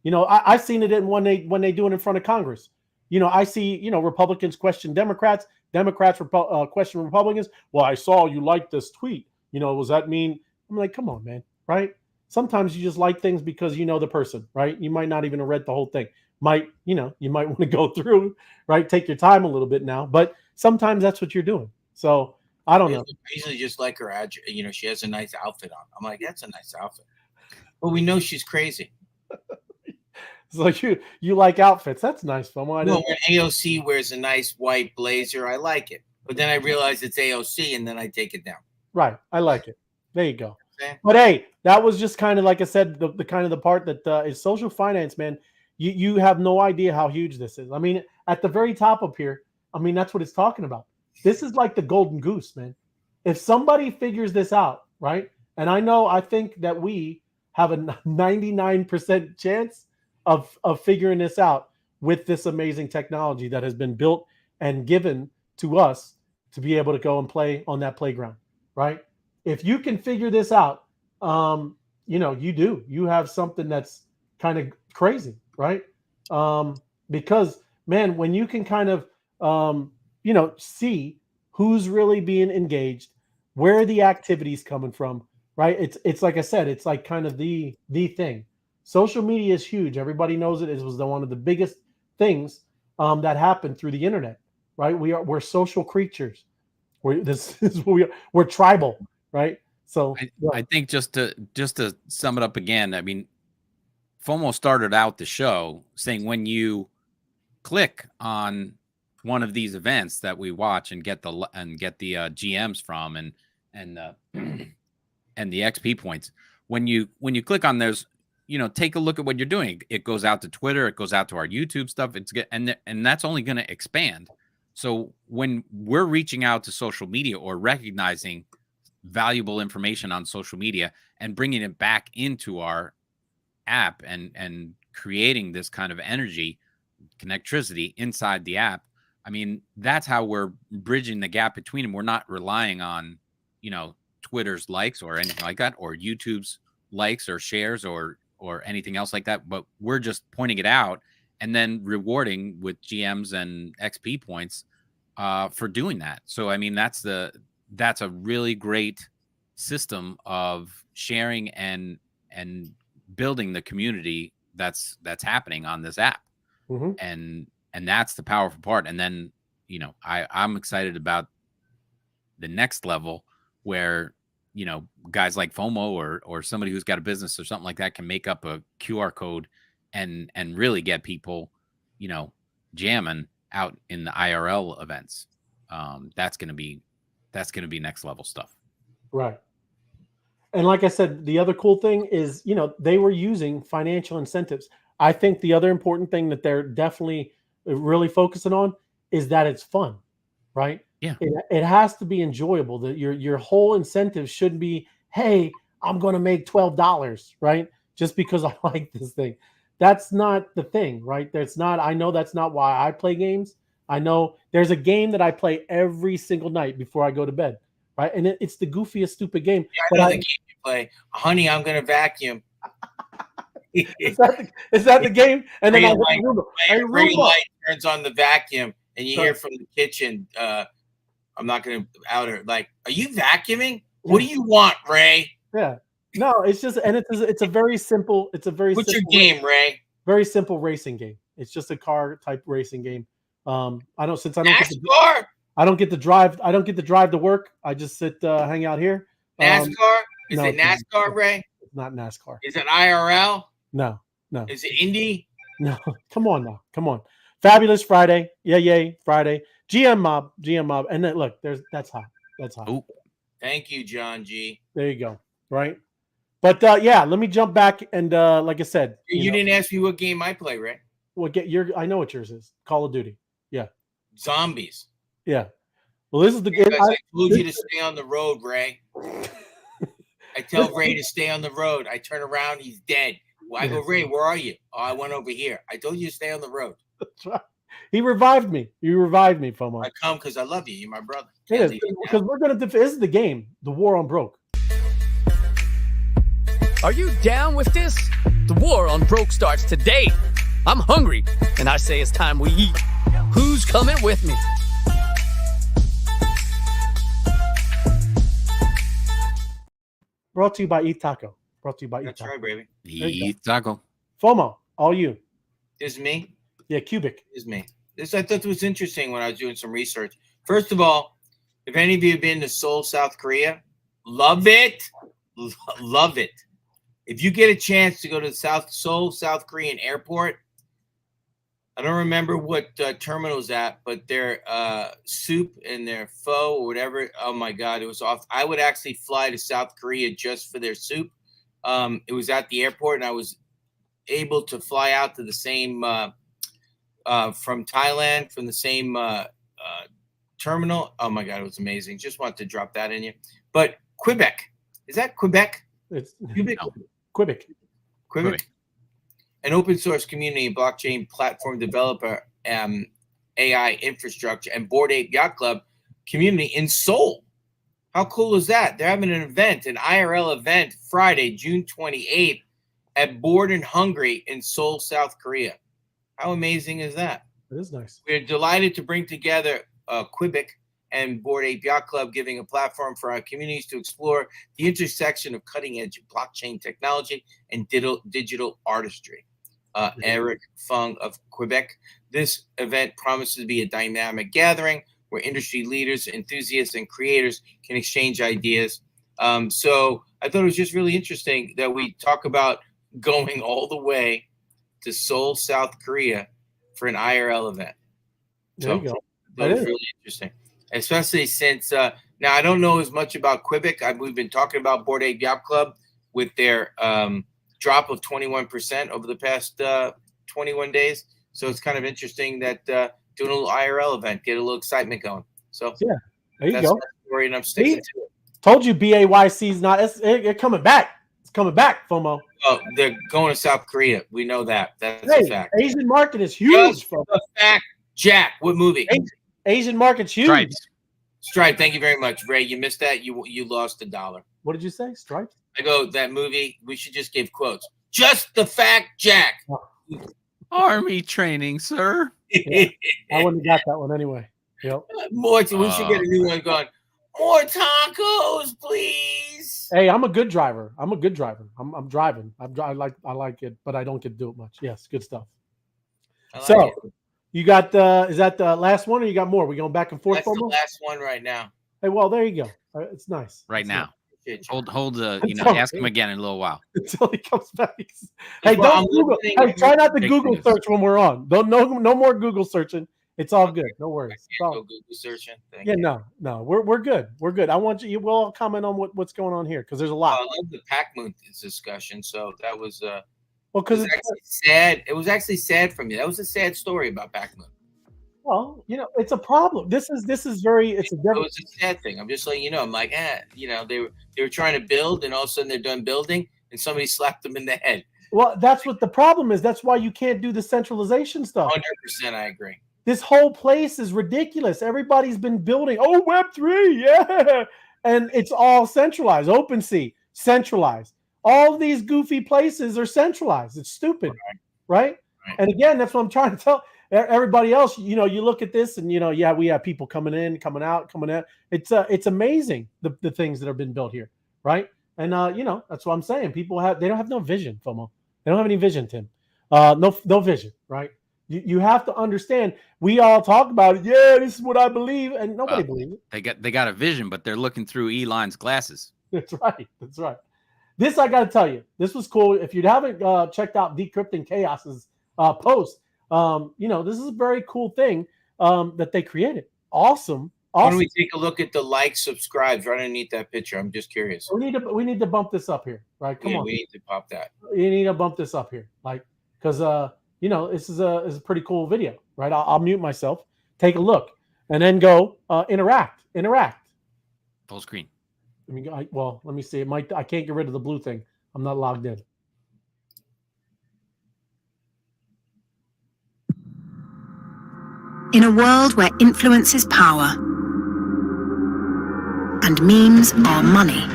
[SPEAKER 1] I've seen it when they do it in front of Congress. I see Republicans question Democrats, question Republicans. Well, I saw you like this tweet. Was that mean? I'm like, come on, man, right? Sometimes you just like things because you know the person, right? You might not even have read the whole thing. You might want to go through, right? Take your time a little bit now, but sometimes that's what you're doing. So I don't know.
[SPEAKER 2] I usually just like her, she has a nice outfit on. I'm like, that's a nice outfit. But we know she's crazy.
[SPEAKER 1] It's like you like outfits. That's nice, fun.
[SPEAKER 2] When AOC wears a nice white blazer, I like it. But then I realize it's AOC, and then I take it down.
[SPEAKER 1] Right. I like it. There you go. But hey, that was just kind of, like I said, the kind of the part that is social finance, man. You have no idea how huge this is. I mean, at the very top up here, I mean, that's what it's talking about. This is like the golden goose, man. If somebody figures this out, right? And I think that we have a 99% chance of figuring this out with this amazing technology that has been built and given to us to be able to go and play on that playground, right? If you can figure this out, you have something that's kind of crazy, right? Because, man, when you can kind of, see who's really being engaged, where the activity's coming from, right? It's like I said, it's like kind of the thing. Social media is huge. Everybody knows it. It was one of the biggest things that happened through the internet, right? We're social creatures. We're tribal, right? So
[SPEAKER 3] I think just to sum it up again, I mean, FOMO started out the show saying when you click on one of these events that we watch and get the GMs from and the XP points, when you click on those, take a look at what you're doing. It goes out to Twitter, it goes out to our YouTube stuff. And that's only going to expand. So when we're reaching out to social media or recognizing valuable information on social media and bringing it back into our app and creating this kind of energy, connectivity inside the app, I mean, that's how we're bridging the gap between them. We're not relying on, Twitter's likes or anything like that, or YouTube's likes or shares or anything else like that, but we're just pointing it out and then rewarding with GMs and XP points for doing that. So, I mean, that's a really great system of sharing and building the community that's happening on this app.
[SPEAKER 1] Mm-hmm.
[SPEAKER 3] And that's the powerful part. And then, I'm excited about the next level where, guys like FOMO or somebody who's got a business or something like that can make up a QR code and really get people, jamming out in the IRL events. That's going to be next level stuff.
[SPEAKER 1] Right. And like I said, the other cool thing is, they were using financial incentives. I think the other important thing that they're definitely really focusing on is that it's fun, right?
[SPEAKER 3] Yeah.
[SPEAKER 1] It has to be enjoyable. That your whole incentive should be, hey, I'm going to make $12, right? Just because I like this thing. That's not the thing, right? I know that's not why I play games. I know there's a game that I play every single night before I go to bed, right? And it's the goofiest, stupid game.
[SPEAKER 2] Yeah, I know the game you play. Honey, I'm going to vacuum.
[SPEAKER 1] Is that the game? And then
[SPEAKER 2] ring light turns on the vacuum, and you hear from the kitchen. I'm not going to out her. Like, are you vacuuming? What do you want, Ray?
[SPEAKER 1] Yeah. No, it's just, and it's a very simple.
[SPEAKER 2] What's your game, Ray?
[SPEAKER 1] Very simple racing game. It's just a car type racing game. I don't get to drive. I don't get to drive to work. I just sit, hang out here.
[SPEAKER 2] NASCAR? Is it NASCAR, Ray?
[SPEAKER 1] It's not NASCAR.
[SPEAKER 2] Is it IRL?
[SPEAKER 1] No.
[SPEAKER 2] Is it Indy?
[SPEAKER 1] No. Come on. Fabulous Friday. Yay, Friday. GM mob. And then look, that's hot.
[SPEAKER 3] Ooh.
[SPEAKER 2] Thank you, John G.
[SPEAKER 1] There you go. Right. But let me jump back and like I said,
[SPEAKER 2] you didn't ask me what game I play, Ray.
[SPEAKER 1] Well, I know what yours is. Call of Duty. Yeah.
[SPEAKER 2] Zombies.
[SPEAKER 1] Yeah. Well, this is the game.
[SPEAKER 2] I told you to stay on the road, Ray. I tell Ray to stay on the road. I turn around, he's dead. Well, I go, Ray, where are you? Oh, I went over here. I told you to stay on the road.
[SPEAKER 1] That's right. He revived me. FOMO.
[SPEAKER 2] I come because I love you. You're my brother.
[SPEAKER 1] It is, because we're going to this is the game, the war on broke.
[SPEAKER 4] Are you down with this? The war on broke starts today. I'm hungry, and I say it's time we eat. Who's coming with me?
[SPEAKER 1] Brought to you by Eat Taco.
[SPEAKER 2] That's right, baby.
[SPEAKER 3] Eat Taco.
[SPEAKER 1] FOMO, all you.
[SPEAKER 2] This is me?
[SPEAKER 1] Yeah, Cubic.
[SPEAKER 2] This is me. This I thought was interesting when I was doing some research. First of all, if any of you have been to Seoul, South Korea, love it. Love it. If you get a chance to go to the Seoul, South Korean airport, I don't remember what terminal's at, but their soup and their pho or whatever. Oh my God, it was off. I would actually fly to South Korea just for their soup. It was at the airport, and I was able to fly out to the same from Thailand, from the same terminal. Oh my God, it was amazing. Just wanted to drop that in you. But Quebec, is that Quebec?
[SPEAKER 1] It's
[SPEAKER 2] Quebec.
[SPEAKER 1] no. Quebec.
[SPEAKER 2] An open source community and blockchain platform developer, AI infrastructure, and Bored Ape Yacht Club community in Seoul. How cool is that? They're having an event, an IRL event, Friday, June 28th at Bored and Hungry in Seoul, South Korea. How amazing is that?
[SPEAKER 1] It is nice.
[SPEAKER 2] We're delighted to bring together Quebec and Bored Ape Yacht Club, giving a platform for our communities to explore the intersection of cutting-edge blockchain technology and digital artistry. Eric Fung of Quebec. This event promises to be a dynamic gathering where industry leaders, enthusiasts, and creators can exchange ideas. So I thought it was just really interesting that we talk about going all the way to Seoul, South Korea for an IRL event.
[SPEAKER 1] There you go.
[SPEAKER 2] That was really interesting, especially since now I don't know as much about Quebec. We've been talking about Bored Ape Yacht Club with their drop of 21% over the past 21 days. So it's kind of interesting that doing a little IRL event, get a little excitement going. So
[SPEAKER 1] yeah, there you go.
[SPEAKER 2] Story, and I'm sticking to it.
[SPEAKER 1] Told you BAYC's not. It's coming back. It's coming back, FOMO.
[SPEAKER 2] Oh, they're going to South Korea. We know that. That's a fact.
[SPEAKER 1] Asian market is huge. FOMO.
[SPEAKER 2] A fact. Jack, what movie?
[SPEAKER 1] Asian market's huge.
[SPEAKER 2] Stripe. Thank you very much, Ray. You missed that. You lost $1.
[SPEAKER 1] What did you say? Stripe?
[SPEAKER 2] I go, that movie, we should just give quotes. Just the fact, Jack.
[SPEAKER 3] Army training, sir.
[SPEAKER 1] Yeah, I wouldn't have got that one anyway. Yep.
[SPEAKER 2] We should get a new one going. More tacos, please.
[SPEAKER 1] Hey, I'm a good driver. I'm driving. I like it, but I don't get to do it much. Yes, good stuff. You got is that the last one, or you got more? We going back and forth?
[SPEAKER 2] That's the last one right now.
[SPEAKER 1] Hey, well, there you go. It's nice.
[SPEAKER 3] Right now.
[SPEAKER 1] Nice.
[SPEAKER 3] Hold ask him again in a little while
[SPEAKER 1] until he comes back. Hey, don't Google. Hey, try not to Google search when we're on. No more Google searching. It's all good. No worries.
[SPEAKER 2] Go Google searching.
[SPEAKER 1] No. We're good. We're good. I want you. We'll all comment on what's going on here because there's a lot.
[SPEAKER 2] I love the Pacmoon discussion. So that was
[SPEAKER 1] because
[SPEAKER 2] it's actually sad. It was actually sad for me. That was a sad story about Pacmoon.
[SPEAKER 1] Well, it's a problem. It was
[SPEAKER 2] a sad thing. I'm just letting you know. I'm like, they were trying to build, and all of a sudden they're done building, and somebody slapped them in the head.
[SPEAKER 1] Well, that's what the problem is. That's why you can't do the centralization stuff.
[SPEAKER 2] 100%, I agree.
[SPEAKER 1] This whole place is ridiculous. Everybody's been building. Oh, Web3, yeah, and it's all centralized. OpenSea, centralized. All these goofy places are centralized. It's stupid, right? And again, that's what I'm trying to tell everybody else. You look at this, and we have people coming in, coming out. It's amazing the things that have been built here, right? And that's what I'm saying. They don't have no vision, FOMO. They don't have any vision, Tim. No vision, right? You have to understand. We all talk about it. Yeah, this is what I believe, and nobody believes it.
[SPEAKER 3] They got a vision, but they're looking through Elon's glasses.
[SPEAKER 1] That's right. This I got to tell you, this was cool. If you haven't checked out Decrypting Chaos's post, this is a very cool thing that they created. Awesome.
[SPEAKER 2] Why don't we take a look at the subscribes right underneath that picture? I'm just curious.
[SPEAKER 1] We need to bump this up here, right? Come on.
[SPEAKER 2] We need to pop that.
[SPEAKER 1] You need to bump this up here, because this is a pretty cool video, right? I'll mute myself, take a look, and then go interact.
[SPEAKER 3] Full screen.
[SPEAKER 1] Let me see. I can't get rid of the blue thing. I'm not logged in.
[SPEAKER 5] In a world where influence is power and memes are money,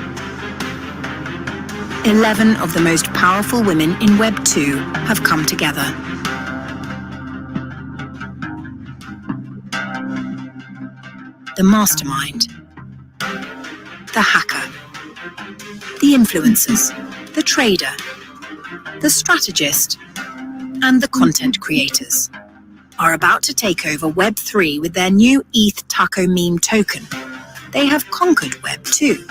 [SPEAKER 5] 11 of the most powerful women in Web 2 have come together. The mastermind, the hacker, the influencers, the trader, the strategist, and the content creators are about to take over Web 3 with their new ETH taco meme token. They have conquered Web 2,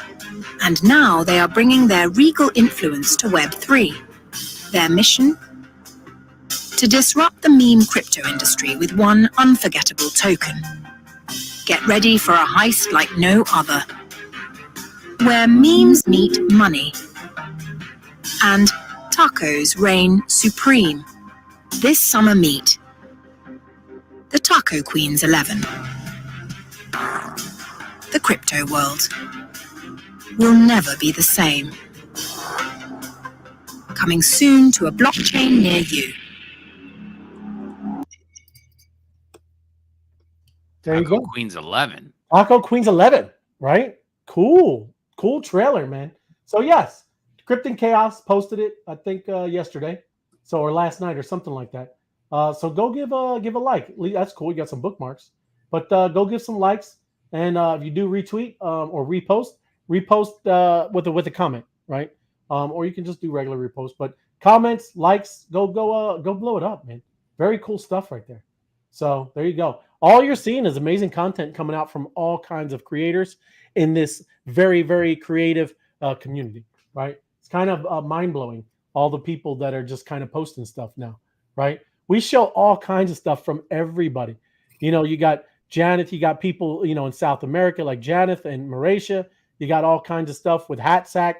[SPEAKER 5] and now they are bringing their regal influence to Web 3. Their mission? to disrupt the meme crypto industry with one unforgettable token. Get ready for a heist like no other, where memes meet money and tacos reign supreme. This summer meet the Taco Queens 11. The crypto world will never be the same. Coming soon to a blockchain near you.
[SPEAKER 1] There you
[SPEAKER 3] Taco
[SPEAKER 1] go.
[SPEAKER 3] Queens 11.
[SPEAKER 1] Taco Queens 11, right? Cool trailer, man. So yes, Crypton Chaos posted it, I think yesterday, or last night or something like that. So go give a like. That's cool. You got some bookmarks, but go give some likes, and if you do retweet or repost with a comment, right? Or you can just do regular repost, but comments, likes, go blow it up, man. Very cool stuff right there. So there you go. All you're seeing is amazing content coming out from all kinds of creators in this very, very creative community, right? It's kind of mind-blowing, all the people that are just kind of posting stuff now, right? We show all kinds of stuff from everybody. You got Janet, you got people, in South America like Janet and Mauritia. You got all kinds of stuff with Hatsack,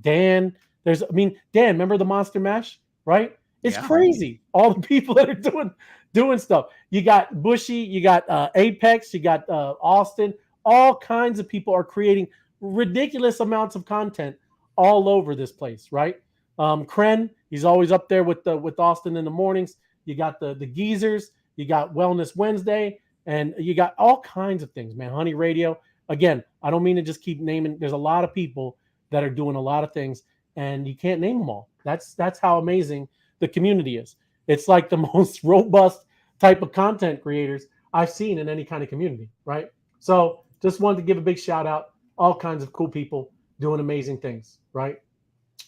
[SPEAKER 1] Dan. Dan, remember the Monster Mash, right? It's crazy. All the people that are doing stuff. You got Bushy, you got Apex, you got Austin. All kinds of people are creating ridiculous amounts of content all over this place, right? Kren, he's always up there with Austin in the mornings. You got the Geezers, you got Wellness Wednesday, and you got all kinds of things, man. Honey Radio. Again, I don't mean to just keep naming. There's a lot of people that are doing a lot of things, and you can't name them all. That's how amazing the community is. It's like the most robust type of content creators I've seen in any kind of community, right? So just wanted to give a big shout out. All kinds of cool people doing amazing things, right?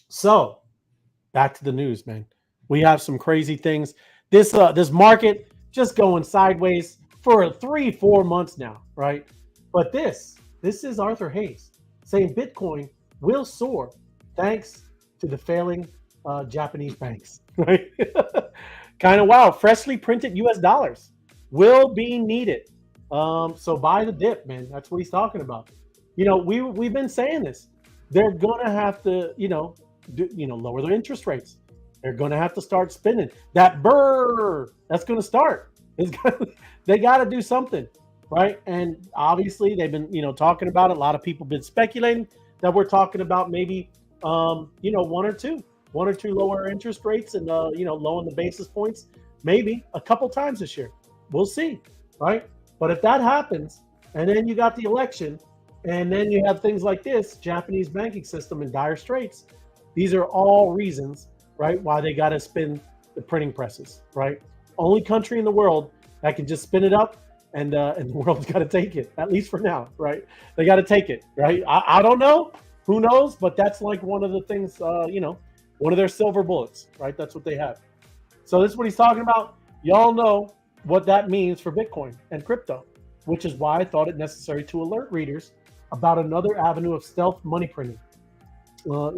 [SPEAKER 1] So back to the news, man. We have some crazy things. This market just going sideways for 3-4 months now, right? But this is Arthur Hayes saying Bitcoin will soar thanks to the failing Japanese banks, right? Kind of wow. Freshly printed US dollars will be needed. So buy the dip, man. That's what he's talking about. We've been saying this. They're gonna have to, lower their interest rates. They're gonna have to start spending. That that's gonna start. They got to do something, right? And obviously they've been, talking about it. A lot of people have been speculating that we're talking about maybe, one or two lower interest rates and lowering the basis points, maybe a couple times this year. We'll see, right? But if that happens, and then you got the election, and then you have things like this, Japanese banking system in dire straits, these are all reasons, right, why they got to spin the printing presses, right? Only country in the world that can just spin it up, and the world's got to take it, at least for now, right? They got to take it, right? I don't know. Who knows? But that's like one of the things, one of their silver bullets, right? That's what they have. So this is what he's talking about. Y'all know what that means for Bitcoin and crypto, which is why I thought it necessary to alert readers about another avenue of stealth money printing.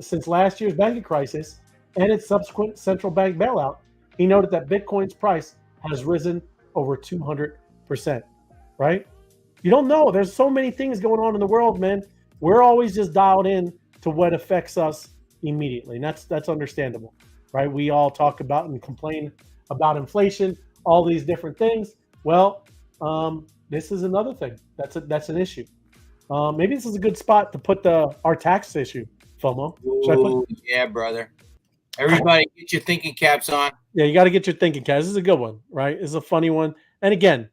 [SPEAKER 1] Since last year's banking crisis and its subsequent central bank bailout, he noted that Bitcoin's price has risen over 200%, right? You don't know. There's so many things going on in the world, man. We're always just dialed in to what affects us immediately. And that's understandable, right? We all talk about and complain about inflation, all these different things. Well, this is another thing. That's an issue. Maybe this is a good spot to put our tax issue, FOMO.
[SPEAKER 2] Ooh, yeah, brother. Everybody get your thinking caps on.
[SPEAKER 1] Yeah, you got to get your thinking caps. This is a good one, right? This is a funny one. And again,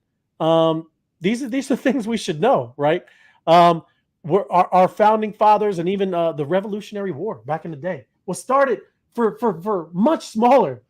[SPEAKER 1] these are things we should know, right? Our founding fathers and even the Revolutionary War back in the day was started for much smaller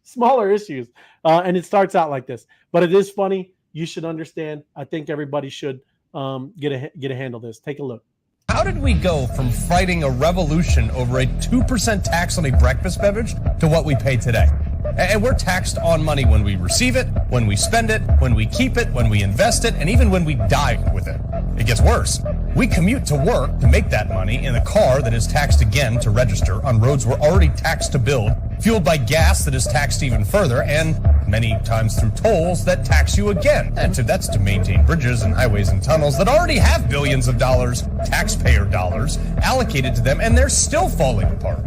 [SPEAKER 1] issues, and it starts out like this. But it is funny. You should understand. I think everybody should get a handle of this. Take a look.
[SPEAKER 6] How did we go from fighting a revolution over a 2% tax on a breakfast beverage to what we pay today? And we're taxed on money when we receive it, when we spend it, when we keep it, when we invest it, and even when we die with it. It gets worse. We commute to work to make that money in a car that is taxed again to register on roads we're already taxed to build fueled by gas that is taxed even further, and many times through tolls that tax you again. And that's to maintain bridges and highways and tunnels that already have billions of dollars, taxpayer dollars, allocated to them, and they're still falling apart.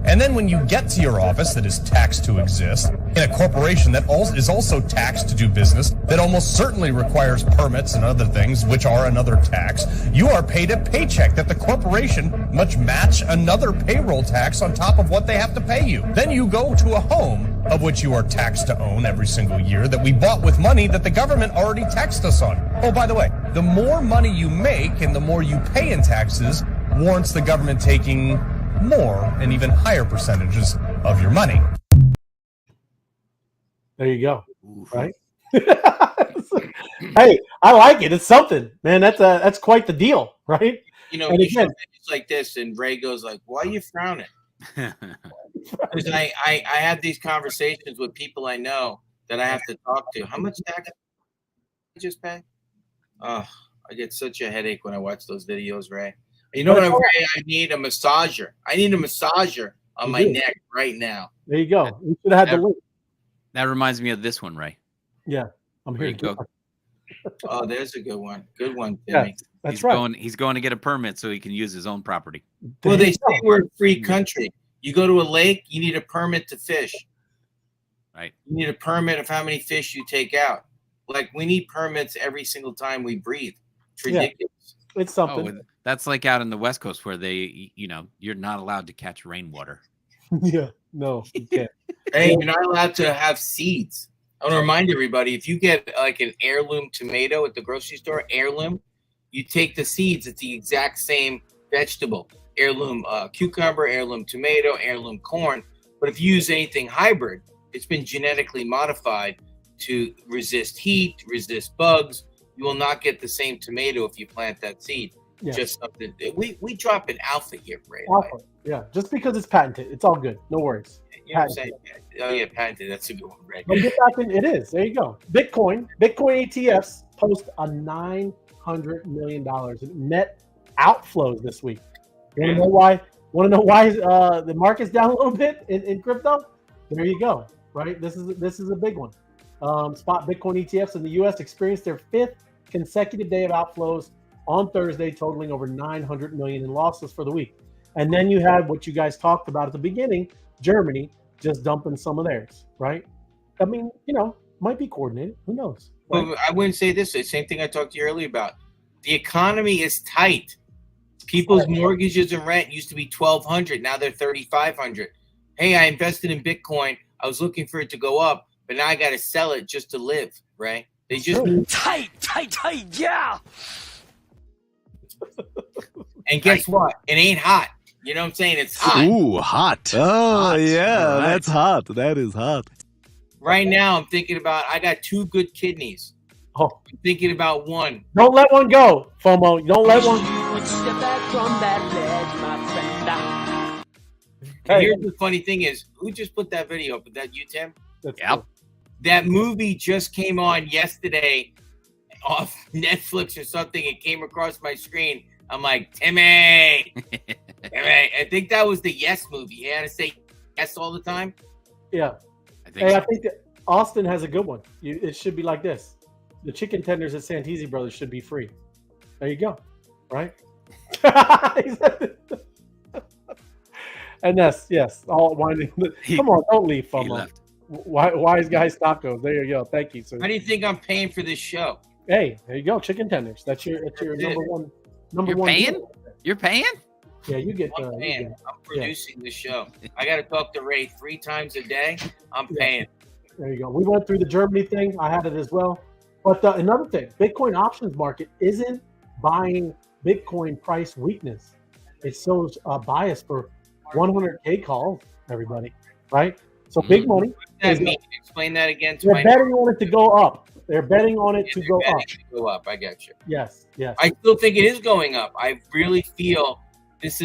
[SPEAKER 6] And then when you get to your office that is taxed to exist, in a corporation that is also taxed to do business, that almost certainly requires permits and other things, which are another tax, you are paid a paycheck that the corporation must match another payroll tax on top of what they have to pay you. Then you go to a home of which you are taxed to own every single year that we bought with money that the government already taxed us on. Oh, by the way, the more money you make and the more you pay in taxes warrants the government taking more and even higher percentages of your money.
[SPEAKER 1] There you go. Right? Hey, I like it. It's something, man. That's quite the deal, right?
[SPEAKER 2] You know,
[SPEAKER 1] and again,
[SPEAKER 2] it's like this, and Ray goes like, "Why are you frowning?" Because I have these conversations with people I know that I have to talk to. How much tax did I just pay? Oh, I get such a headache when I watch those videos, Ray. You know what, Ray? I need a massager. I need a massager on my neck right now.
[SPEAKER 1] There you go. You should have had the link.
[SPEAKER 3] That reminds me of this one, Ray.
[SPEAKER 1] Yeah, I'm here.
[SPEAKER 3] Go.
[SPEAKER 2] Oh, there's a good one. Good one, Timmy.
[SPEAKER 1] Yeah, that's right.
[SPEAKER 3] He's going to get a permit so he can use his own property.
[SPEAKER 2] Well, they say we're a free country. You go to a lake, you need a permit to fish.
[SPEAKER 3] Right.
[SPEAKER 2] You need a permit of how many fish you take out. Like, we need permits every single time we breathe. It's ridiculous.
[SPEAKER 1] Yeah, it's something.
[SPEAKER 3] Oh, that's like out in the West Coast where you're not allowed to catch rainwater.
[SPEAKER 1] Yeah, no, you can't.
[SPEAKER 2] Hey, you're not allowed to have seeds. I want to remind everybody, if you get like an heirloom tomato at the grocery store, heirloom, you take the seeds. It's the exact same vegetable. Heirloom cucumber, heirloom tomato, heirloom corn. But if you use anything hybrid, it's been genetically modified to resist heat, resist bugs. You will not get the same tomato if you plant that seed. Yeah. Just something. We drop an alpha here, Ray.
[SPEAKER 1] Alpha, yeah. Just because it's patented, it's all good. No worries.
[SPEAKER 2] You know what I'm saying? Oh yeah, patented. That's a good one, Ray.
[SPEAKER 1] But get back in, it is. There you go. Bitcoin ETFs post a $900 million in net outflows this week. You want to know why? Want to know why the market's down a little bit in crypto? There you go. Right. This is a big one. Spot Bitcoin ETFs in the U.S. experienced their 5th consecutive day of outflows on Thursday, totaling over 900 million in losses for the week. And then you had what you guys talked about at the beginning, Germany just dumping some of theirs, right? I mean, might be coordinated. Who knows? Right?
[SPEAKER 2] Well, I wouldn't say this. The same thing I talked to you earlier about. The economy is tight. People's mortgages and rent used to be $1,200. Now they're $3,500. Hey, I invested in Bitcoin. I was looking for it to go up, but now I got to sell it just to live, right? They just
[SPEAKER 4] tight, yeah.
[SPEAKER 2] And guess what? It ain't hot. You know what I'm saying? It's hot.
[SPEAKER 7] Ooh, hot. Oh, hot. Yeah, right. That's hot. That is hot.
[SPEAKER 2] Right now, I'm thinking about, I got 2 good kidneys.
[SPEAKER 1] Oh.
[SPEAKER 2] I'm thinking about one.
[SPEAKER 1] Don't let one go, FOMO. Don't let one go.
[SPEAKER 4] Step back from that ledge, my friend.
[SPEAKER 2] Hey. Here's the funny thing is, who just put that video up? Is that you, Tim?
[SPEAKER 1] Yep.
[SPEAKER 2] Cool. That movie just came on yesterday off Netflix or something. It came across my screen. I'm like, Timmy. I think that was the Yes movie. You had to say yes all the time.
[SPEAKER 1] Yeah. I think that Austin has a good one. It should be like this. The chicken tenders at Santisi Brothers should be free. There you go. Right? And yes. All winding. Come on, don't leave, FOMO. Wise Guys Tacos. There you go. Thank you, sir.
[SPEAKER 2] How do you think I'm paying for this show?
[SPEAKER 1] Hey, there you go. Chicken tenders. That's your number one. You're
[SPEAKER 3] paying? You're paying?
[SPEAKER 1] Yeah, you get.
[SPEAKER 2] I'm paying. I'm producing the show. I got to talk to Ray 3 times a day. I'm paying.
[SPEAKER 1] There you go. We went through the Germany thing. I had it as well. But another thing, Bitcoin options market isn't buying Bitcoin price weakness. It shows bias for 100K calls, everybody. Right? So big money.
[SPEAKER 2] What does that mean? Explain that again to
[SPEAKER 1] They're betting on it to go up. They're betting on it to go up.
[SPEAKER 2] I got you.
[SPEAKER 1] Yes.
[SPEAKER 2] I still think it is going up. I really feel this,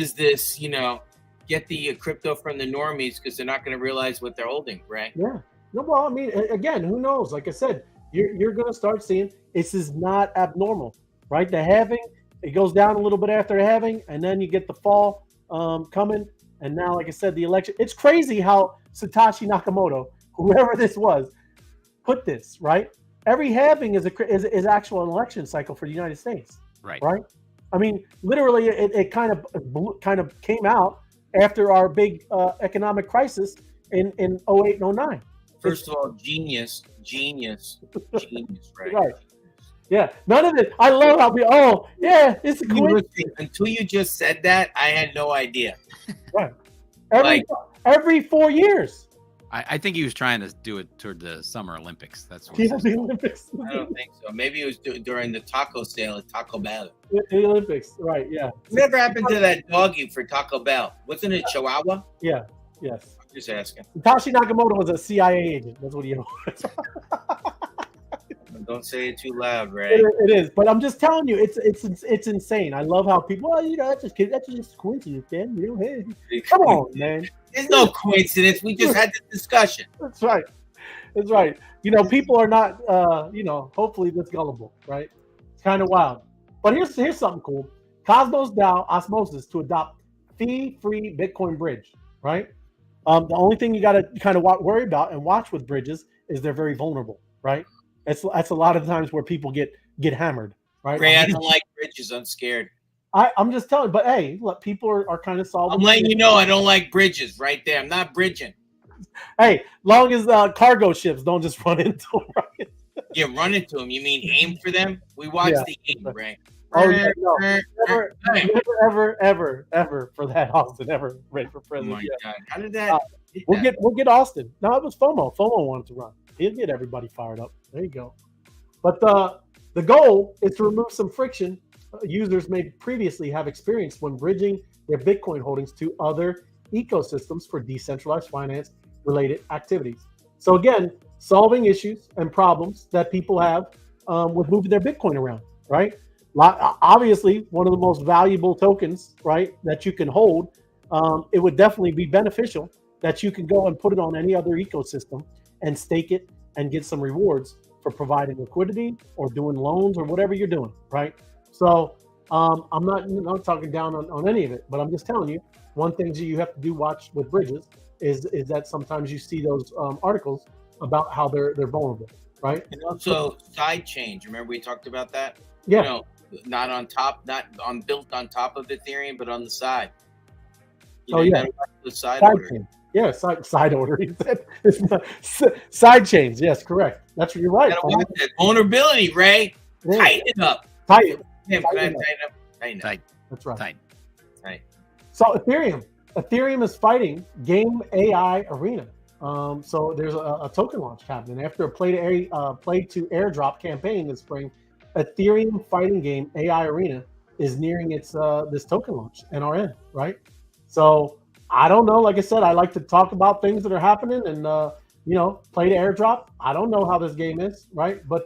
[SPEAKER 2] get the crypto from the normies because they're not going to realize what they're holding, right?
[SPEAKER 1] Yeah. No, well, I mean, again, who knows? Like I said, you're going to start seeing this is not abnormal, right? The halving, it goes down a little bit after halving, and then you get the fall coming. And now, like I said, the election. It's crazy how Satoshi Nakamoto, whoever this was, put this right. Every halving is actual an election cycle for the United States.
[SPEAKER 3] Right.
[SPEAKER 1] Right. I mean, literally, it kind of came out after our big economic crisis in 08 and 09.
[SPEAKER 2] First of all, genius, right?
[SPEAKER 1] Right. Yeah. None of it. I love how it's a coincidence.
[SPEAKER 2] Until you just said that, I had no idea.
[SPEAKER 1] Right. Every 4 years.
[SPEAKER 3] I think he was trying to do it toward the Summer Olympics. That's what
[SPEAKER 1] the Olympics.
[SPEAKER 2] I don't think so. Maybe it was during the taco sale at Taco Bell.
[SPEAKER 1] The Olympics, right? Yeah.
[SPEAKER 2] Whatever happened to that doggy for Taco Bell? Wasn't it Chihuahua?
[SPEAKER 1] Yeah. Yes.
[SPEAKER 2] I'm just asking.
[SPEAKER 1] Satoshi Nakamoto was a CIA agent. That's what he was.
[SPEAKER 2] Don't say it too loud, Ray.
[SPEAKER 1] It is, but I'm just telling you, it's insane. I love how people, that's just coincidence, man. Hey, come on, man.
[SPEAKER 2] There's no coincidence. We just had this discussion.
[SPEAKER 1] That's right. People are not, hopefully this gullible, right? It's kind of wild. But here's something cool. Cosmos DAO Osmosis to adopt fee-free Bitcoin bridge, right? The only thing you got to kind of worry about and watch with bridges is they're very vulnerable, right? That's a lot of times where people get hammered, right?
[SPEAKER 2] Ray, I don't like bridges. I'm scared.
[SPEAKER 1] I'm just telling, but hey, look, people are kind of solving.
[SPEAKER 2] I'm letting you know I don't like bridges right there. I'm not bridging.
[SPEAKER 1] Hey, long as cargo ships don't just run into them, right?
[SPEAKER 2] Yeah, run into them. You mean aim for them? We watched the aim, Ray.
[SPEAKER 1] Oh, yeah, no. Never for that, Austin. Ever ready for president.
[SPEAKER 2] Oh my God. How did that?
[SPEAKER 1] We'll get Austin. No, it was FOMO. FOMO wanted to run. He'll get everybody fired up. There you go. But the goal is to remove some friction users may previously have experienced when bridging their Bitcoin holdings to other ecosystems for decentralized finance related activities. So again, solving issues and problems that people have with moving their Bitcoin around, right? Obviously, one of the most valuable tokens, right, that you can hold, it would definitely be beneficial that you can go and put it on any other ecosystem and stake it and get some rewards for providing liquidity or doing loans or whatever you're doing, right? So I'm not talking down on any of it, but I'm just telling you, one thing that you have to watch with bridges is that sometimes you see those articles about how they're vulnerable, right?
[SPEAKER 2] And also side chains. Remember we talked about that?
[SPEAKER 1] Yeah.
[SPEAKER 2] Not built on top of Ethereum, but on the side. The side order.
[SPEAKER 1] Chain. Yeah, side order. It's not, side chains. Yes, correct. That's what you're right.
[SPEAKER 2] Vulnerability, Ray. Yeah. Tighten it up.
[SPEAKER 1] Tighten.
[SPEAKER 2] Tighten up.
[SPEAKER 1] That's right.
[SPEAKER 2] Tight.
[SPEAKER 1] So Ethereum is fighting Game AI Arena. So there's a token launch happening after a play to airdrop campaign this spring. Ethereum fighting game AI Arena is nearing its this token launch, NRN, right? So I don't know. Like I said, I like to talk about things that are happening and play to airdrop. I don't know how this game is, right? But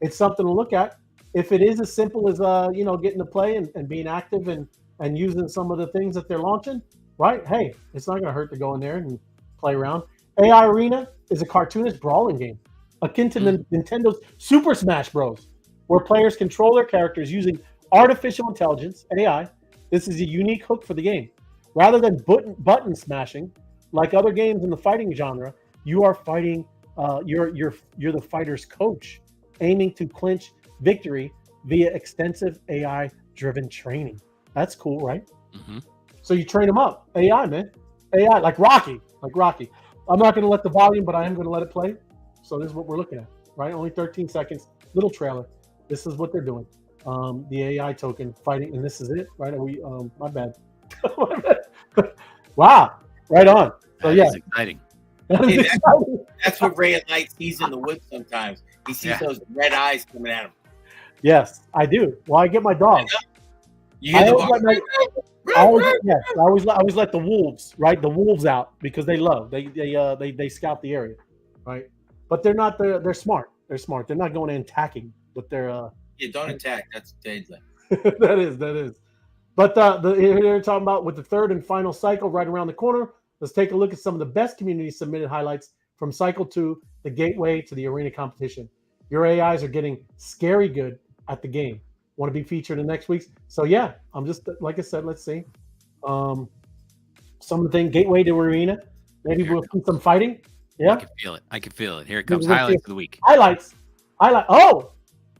[SPEAKER 1] it's something to look at. If it is as simple as getting to play and being active and using some of the things that they're launching, right? Hey, it's not going to hurt to go in there and play around. AI Arena is a cartoonish brawling game akin to Nintendo's Super Smash Bros., where players control their characters using artificial intelligence, AI. This is a unique hook for the game. Rather than button smashing, like other games in the fighting genre, you are fighting. You're the fighter's coach, aiming to clinch victory via extensive AI-driven training. That's cool, right?
[SPEAKER 3] Mm-hmm.
[SPEAKER 1] So you train them up. AI, man. AI, like Rocky. I'm not going to let the volume, but I am going to let it play. So this is what we're looking at, right? Only 13 seconds, little trailer. This is what they're doing. The AI token fighting, and this is it, right? Are we? My bad. Wow, right on. So
[SPEAKER 3] That's exciting.
[SPEAKER 2] That's what Ray at night sees in the woods sometimes. He sees those red eyes coming at him.
[SPEAKER 1] Yes, I do. Well, I get my dog.
[SPEAKER 2] You hear
[SPEAKER 1] I always let the wolves, right? The wolves out because they scout the area, right? But they're not. They're smart. They're smart. They're not going in attacking, but they're.
[SPEAKER 2] Yeah, don't attack. That's deadly.
[SPEAKER 1] That is. But they're talking about with the third and final cycle right around the corner. Let's take a look at some of the best community submitted highlights from Cycle 2, the gateway to the arena competition. Your AIs are getting scary good at the game. Want to be featured in next week's? So yeah, I'm just like I said. Let's see. something gateway to arena. Maybe we'll see some fighting. Yeah,
[SPEAKER 3] I can feel it. I can feel it. Here it comes. Highlights of the week.
[SPEAKER 1] Highlights. Oh,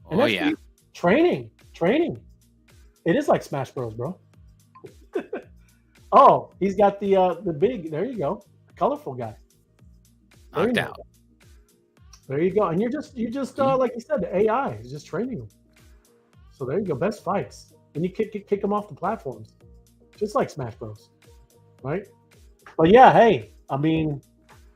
[SPEAKER 3] Oh yeah.
[SPEAKER 1] Training. It is like Smash Bros, bro. Oh, he's got the big. There you go, colorful guy.
[SPEAKER 3] Knocked out.
[SPEAKER 1] There you go, and you just like you said, the AI is just training them. So there you go, best fights, and you kick them off the platforms, just like Smash Bros, right? But yeah, hey, I mean,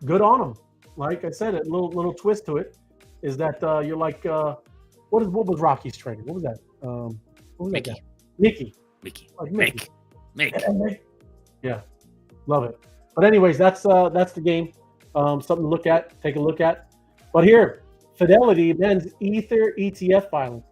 [SPEAKER 1] good on them. Like I said, a little twist to it is that you're like, what was Rocky's training? What was that? What was
[SPEAKER 3] Mickey.
[SPEAKER 1] that guy? Mickey. Like
[SPEAKER 3] Mick.
[SPEAKER 1] Yeah, love it. But anyways, that's the game. Something to look at, take a look at. But here, Fidelity amends Ether ETF filing,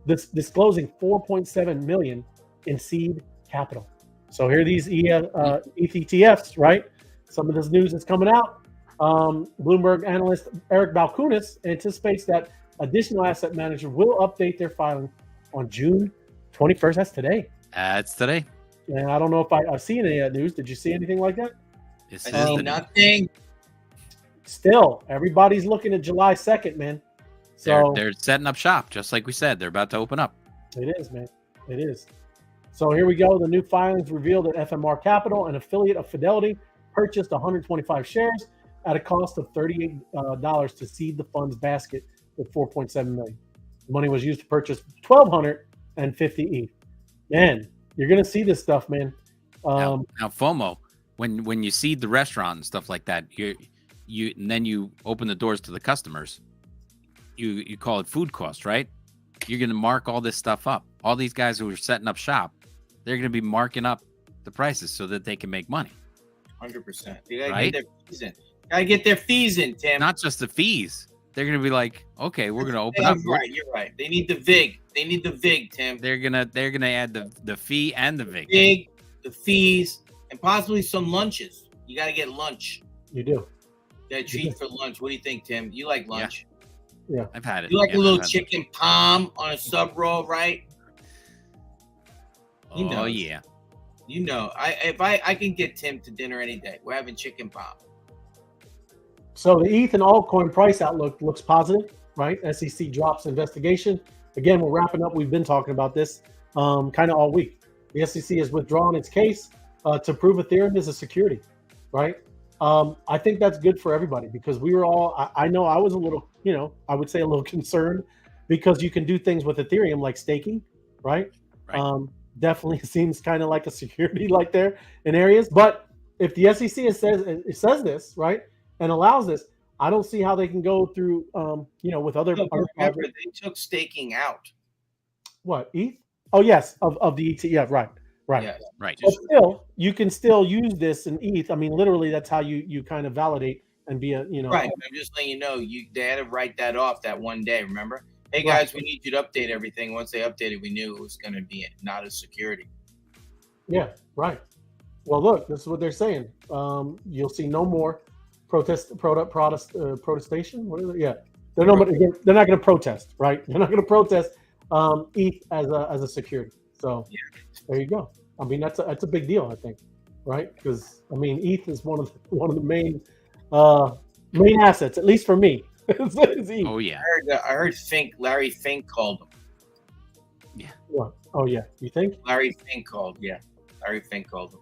[SPEAKER 1] disclosing 4.7 million in seed capital. So here are these ETH ETFs, right? Some of this news is coming out. Bloomberg analyst Eric Balkunis anticipates that additional asset managers will update their filing on June 21st. That's today.
[SPEAKER 3] That's today.
[SPEAKER 1] And I don't know if I've seen any of that news. Did you see anything like that?
[SPEAKER 3] This
[SPEAKER 2] I see nothing.
[SPEAKER 1] Still, everybody's looking at July 2nd, man. So
[SPEAKER 3] They're setting up shop, just like we said. They're about to open up.
[SPEAKER 1] it is, man. It is. So here we go. The new filings reveal that FMR Capital, an affiliate of Fidelity, purchased 125 shares at a cost of $38 to seed the fund's basket with 4.7 million. The money was used to purchase 1,250 ETH. Man, you're gonna see this stuff, man.
[SPEAKER 3] Now FOMO, when you seed the restaurant and stuff like that, you and then you open the doors to the customers. You call it food cost, right? You're gonna mark all this stuff up. All these guys who are setting up shop, they're gonna be marking up the prices so that they can make money.
[SPEAKER 2] 100%. They gotta
[SPEAKER 3] Right?
[SPEAKER 2] get their fees in. Gotta get their fees in, Tim.
[SPEAKER 3] Not just the fees. They're gonna be like, okay, we're gonna open up.
[SPEAKER 2] You're right. They need the VIG. They need the VIG, Tim.
[SPEAKER 3] They're gonna add the fee and the VIG.
[SPEAKER 2] VIG, the fees, and possibly some lunches. You gotta get lunch.
[SPEAKER 1] You do.
[SPEAKER 2] That treat for lunch. What do you think, Tim? You like lunch?
[SPEAKER 1] Yeah.
[SPEAKER 3] I've had it.
[SPEAKER 2] You like
[SPEAKER 3] Yeah,
[SPEAKER 2] a little
[SPEAKER 3] I've had it.
[SPEAKER 2] chicken palm on a sub roll, right? You know.
[SPEAKER 3] Oh yeah.
[SPEAKER 2] You know, I can get Tim to dinner any day. We're having chicken palm.
[SPEAKER 1] So the ETH and altcoin price outlook looks positive, right? SEC drops investigation. Again, we're wrapping up. We've been talking about this kind of all week. The SEC has withdrawn its case to prove Ethereum is a security, right? I think that's good for everybody because we were all, I know I was a little, I would say a little concerned because you can do things with Ethereum like staking, right? Definitely seems kind of like a security like there in areas. But if the SEC says this, right, and allows this, I don't see how they can go through, with other.
[SPEAKER 2] Remember, they took staking out.
[SPEAKER 1] What, ETH? Oh, yes, of the ETH. Yeah, right.
[SPEAKER 2] Yeah.
[SPEAKER 3] Right.
[SPEAKER 1] But still, you can still use this in ETH. I mean, literally, that's how you kind of validate and be a,
[SPEAKER 2] Right. I'm just letting you know, they had to write that off that one day, remember? Hey, guys, we need you to update everything. Once they updated, we knew it was going to be not a security.
[SPEAKER 1] Yeah, right. Well, look, this is what they're saying. You'll see no more protestation. What is it? Yeah, they're not going to protest, right? They're not going to protest ETH as a security. So there you go. I mean, that's a big deal, I think, right? Because I mean, ETH is one of the main assets, at least for me. It's ETH.
[SPEAKER 3] Oh yeah.
[SPEAKER 2] I heard Larry Fink called him.
[SPEAKER 3] Yeah.
[SPEAKER 1] What? Oh yeah. You think?
[SPEAKER 2] Larry Fink called. Yeah. Larry Fink called him.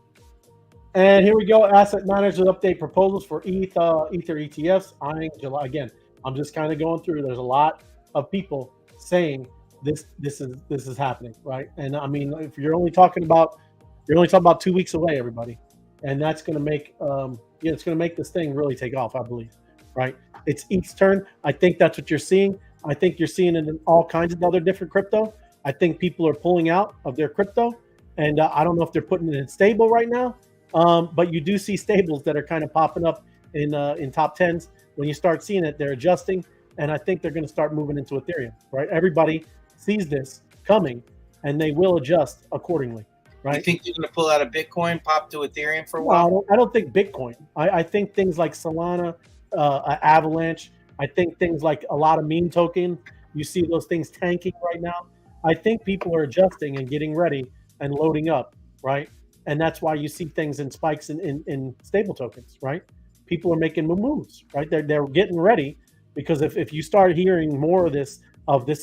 [SPEAKER 1] And here we go. Asset managers update proposals for Ether ETFs eyeing July. Again, I'm just kind of going through. There's a lot of people saying this is happening, right? And I mean, if you're only talking about 2 weeks away, everybody, and that's going to make it's going to make this thing really take off, I believe, right? It's ETH's turn. I think that's what you're seeing. I think you're seeing it in all kinds of other different crypto. I think people are pulling out of their crypto, and I don't know if they're putting it in stable right now. But you do see stables that are kind of popping up in top 10s. When you start seeing it, they're adjusting, and I think they're going to start moving into Ethereum, right? Everybody sees this coming, and they will adjust accordingly, right?
[SPEAKER 2] You think they're going to pull out of Bitcoin, pop to Ethereum for a while?
[SPEAKER 1] No, I don't think Bitcoin. I think things like Solana, Avalanche, I think things like a lot of meme token, you see those things tanking right now. I think people are adjusting and getting ready and loading up, right? and that's why you see things in spikes in stable tokens, right? People are making moves, right? They're getting ready, because if you start hearing more of this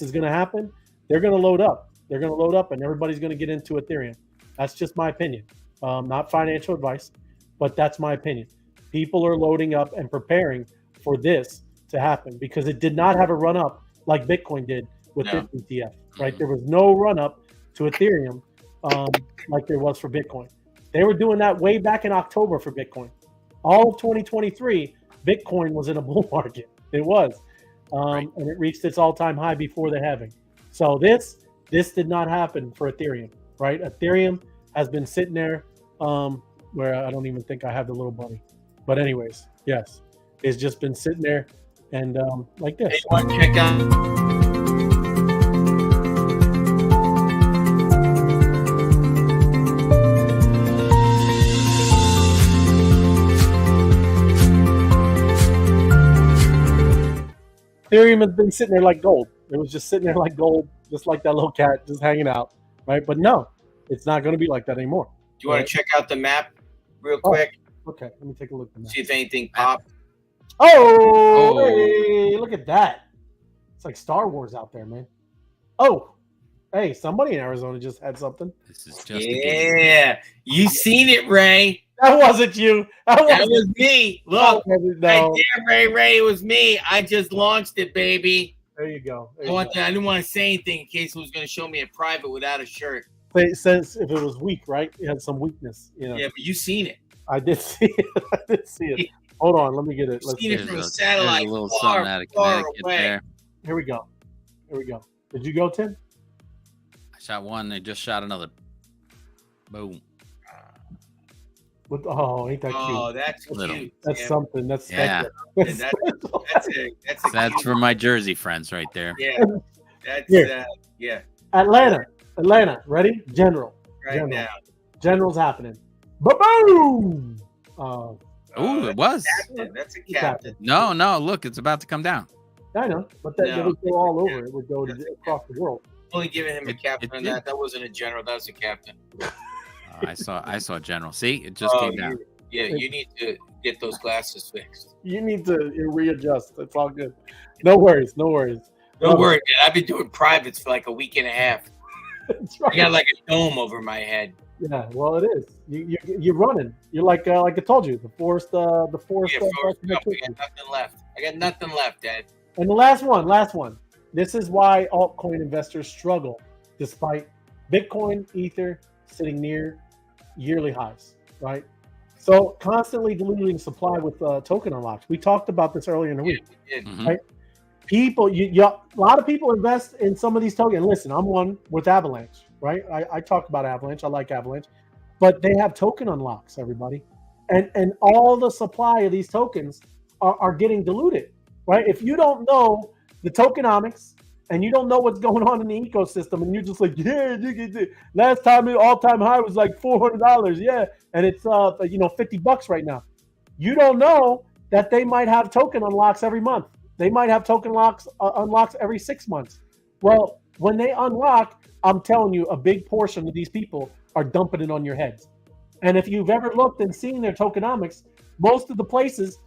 [SPEAKER 1] is going to happen, they're going to load up. They're going to load up, and everybody's going to get into Ethereum. That's just my opinion. Not financial advice, but that's my opinion. People are loading up and preparing for this to happen, because it did not have a run up like Bitcoin did with this ETF, right? There was no run up to Ethereum like there was for Bitcoin. They were doing that way back in October for Bitcoin. All of 2023, Bitcoin was in a bull market. It was. And it reached its all-time high before the halving. So this did not happen for Ethereum, right? Ethereum has been sitting there where I don't even think I have the little bunny. But anyways, yes, it's just been sitting there and like this.
[SPEAKER 2] Hey, you want to check out?
[SPEAKER 1] Ethereum has been sitting there like gold. It was just sitting there like gold, just like that little cat, just hanging out, right? But no, it's not going to be like that anymore.
[SPEAKER 2] Do you want to check out the map real quick?
[SPEAKER 1] Okay, let me take a look at the map.
[SPEAKER 2] See if anything popped.
[SPEAKER 1] Oh, hey, look at that. It's like Star Wars out there, man. Oh, hey, somebody in Arizona just had something.
[SPEAKER 3] This is just
[SPEAKER 2] you seen it, Ray.
[SPEAKER 1] That wasn't you.
[SPEAKER 2] That was me. Look,
[SPEAKER 1] no.
[SPEAKER 2] right there, Ray. It was me. I just launched it, baby.
[SPEAKER 1] There you go.
[SPEAKER 2] I didn't want to say anything in case it was going to show me in private without a shirt.
[SPEAKER 1] Since if it was weak, right? It had some weakness, you know.
[SPEAKER 2] Yeah, but you seen it.
[SPEAKER 1] I did see it. Hold on, let me get it. Let's
[SPEAKER 2] seen it from a satellite.
[SPEAKER 3] A little
[SPEAKER 2] far,
[SPEAKER 3] something out of
[SPEAKER 2] far
[SPEAKER 3] Connecticut
[SPEAKER 2] away.
[SPEAKER 3] there.
[SPEAKER 1] Here we go. Did you go, Tim?
[SPEAKER 3] I shot one. They just shot another. Boom.
[SPEAKER 1] Ain't that cute?
[SPEAKER 2] Oh, that's cute.
[SPEAKER 1] That's something. That's
[SPEAKER 3] That's for my Jersey friends right there.
[SPEAKER 2] Yeah. That's yeah.
[SPEAKER 1] Atlanta. Ready? General.
[SPEAKER 2] Now.
[SPEAKER 1] General's happening. Ba-boom!
[SPEAKER 3] Ooh, it was.
[SPEAKER 2] That's a captain.
[SPEAKER 3] No, look, it's about to come down.
[SPEAKER 1] I know, but it would go all over. It would go across the world.
[SPEAKER 2] Only giving him a captain on that. That wasn't a general. That was a captain.
[SPEAKER 3] I saw general. See, it just came down.
[SPEAKER 2] You need to get those glasses fixed.
[SPEAKER 1] You need to readjust. It's all good. No worries.
[SPEAKER 2] Don't worry, man. I've been doing privates for like a week and a half.
[SPEAKER 1] That's right.
[SPEAKER 2] I got like a dome over my head.
[SPEAKER 1] Yeah, well, it is. You're running. You're like I told you, the forest.
[SPEAKER 2] Yeah, I got nothing left. I got nothing left, Dad.
[SPEAKER 1] And the last one. This is why altcoin investors struggle, despite Bitcoin, Ether sitting near yearly highs, right? So constantly diluting supply with token unlocks. We talked about this earlier in the week, right? People, a lot of people invest in some of these tokens. Listen, I'm one with Avalanche, right? I talk about Avalanche. I like Avalanche, but they have token unlocks, everybody, and all the supply of these tokens are getting diluted, right? If you don't know the tokenomics and you don't know what's going on in the ecosystem, and you're just like, last time the all-time high was like $400, and it's $50 right now. You don't know that they might have token unlocks every month. They might have token unlocks every 6 months. Well, when they unlock, I'm telling you, a big portion of these people are dumping it on your heads. And if you've ever looked and seen their tokenomics, most of the places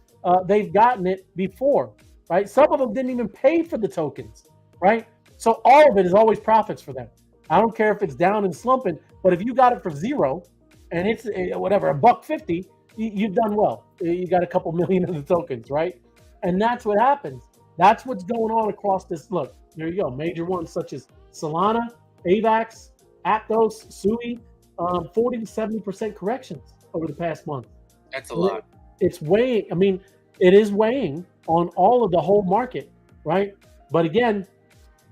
[SPEAKER 1] they've gotten it before, right? Some of them didn't even pay for the tokens, right? So all of it is always profits for them. I don't care if it's down and slumping, but if you got it for zero and it's $1.50, you've done well. You got a couple million of the tokens, right? And that's what happens. That's what's going on across this. Look, there you go. Major ones such as Solana, AVAX, Aptos, Sui, 40 to 70% corrections over the past month.
[SPEAKER 2] That's a lot.
[SPEAKER 1] It's weighing. I mean, it is weighing on all of the whole market, right? But again,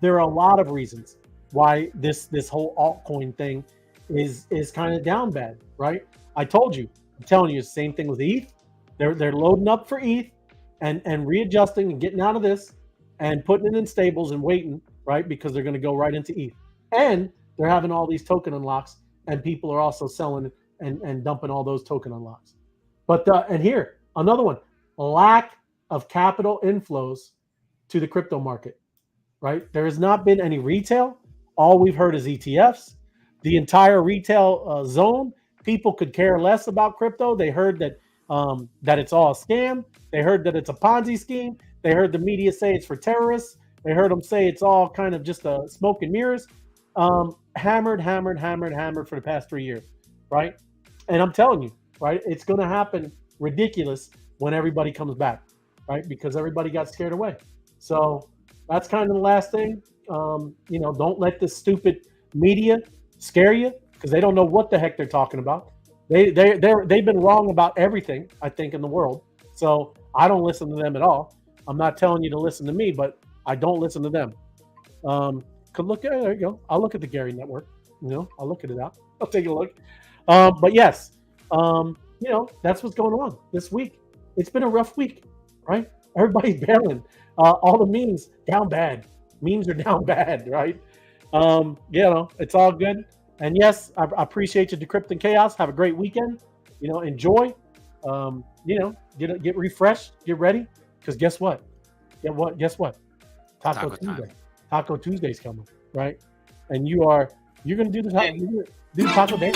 [SPEAKER 1] there are a lot of reasons why this whole altcoin thing is kind of down bad, right? I'm telling you, the same thing with ETH. They're loading up for ETH and readjusting and getting out of this and putting it in stables and waiting, right? Because they're going to go right into ETH. And they're having all these token unlocks, and people are also selling and dumping all those token unlocks. But and here, another one, lack of capital inflows to the crypto market, right? There has not been any retail. All we've heard is ETFs. The entire retail zone people could care less about crypto. They heard that that it's all a scam. They heard that it's a Ponzi scheme. They heard the media say it's for terrorists. They heard them say it's all kind of just a smoke and mirrors. Hammered for the past 3 years, right? And I'm telling you, right, it's going to happen ridiculous when everybody comes back, right? Because everybody got scared away. So that's kind of the last thing. Don't let this stupid media scare you, because they don't know what the heck they're talking about. They've been wrong about everything, I think, in the world. So I don't listen to them at all. I'm not telling you to listen to me, but I don't listen to them. There you go. I'll look at the Gary Network. I'll look at it out. I'll take a look. But yes, that's what's going on this week. It's been a rough week, right? Everybody's bailing. All the memes down bad. Memes are down bad, right? It's all good. And yes, I appreciate you, Decrypt and Chaos. Have a great weekend. Enjoy. Get refreshed. Get ready. Because guess what? Guess what? Taco Tuesday.
[SPEAKER 3] time.
[SPEAKER 1] Taco Tuesday's coming, right? And you're gonna do the taco day.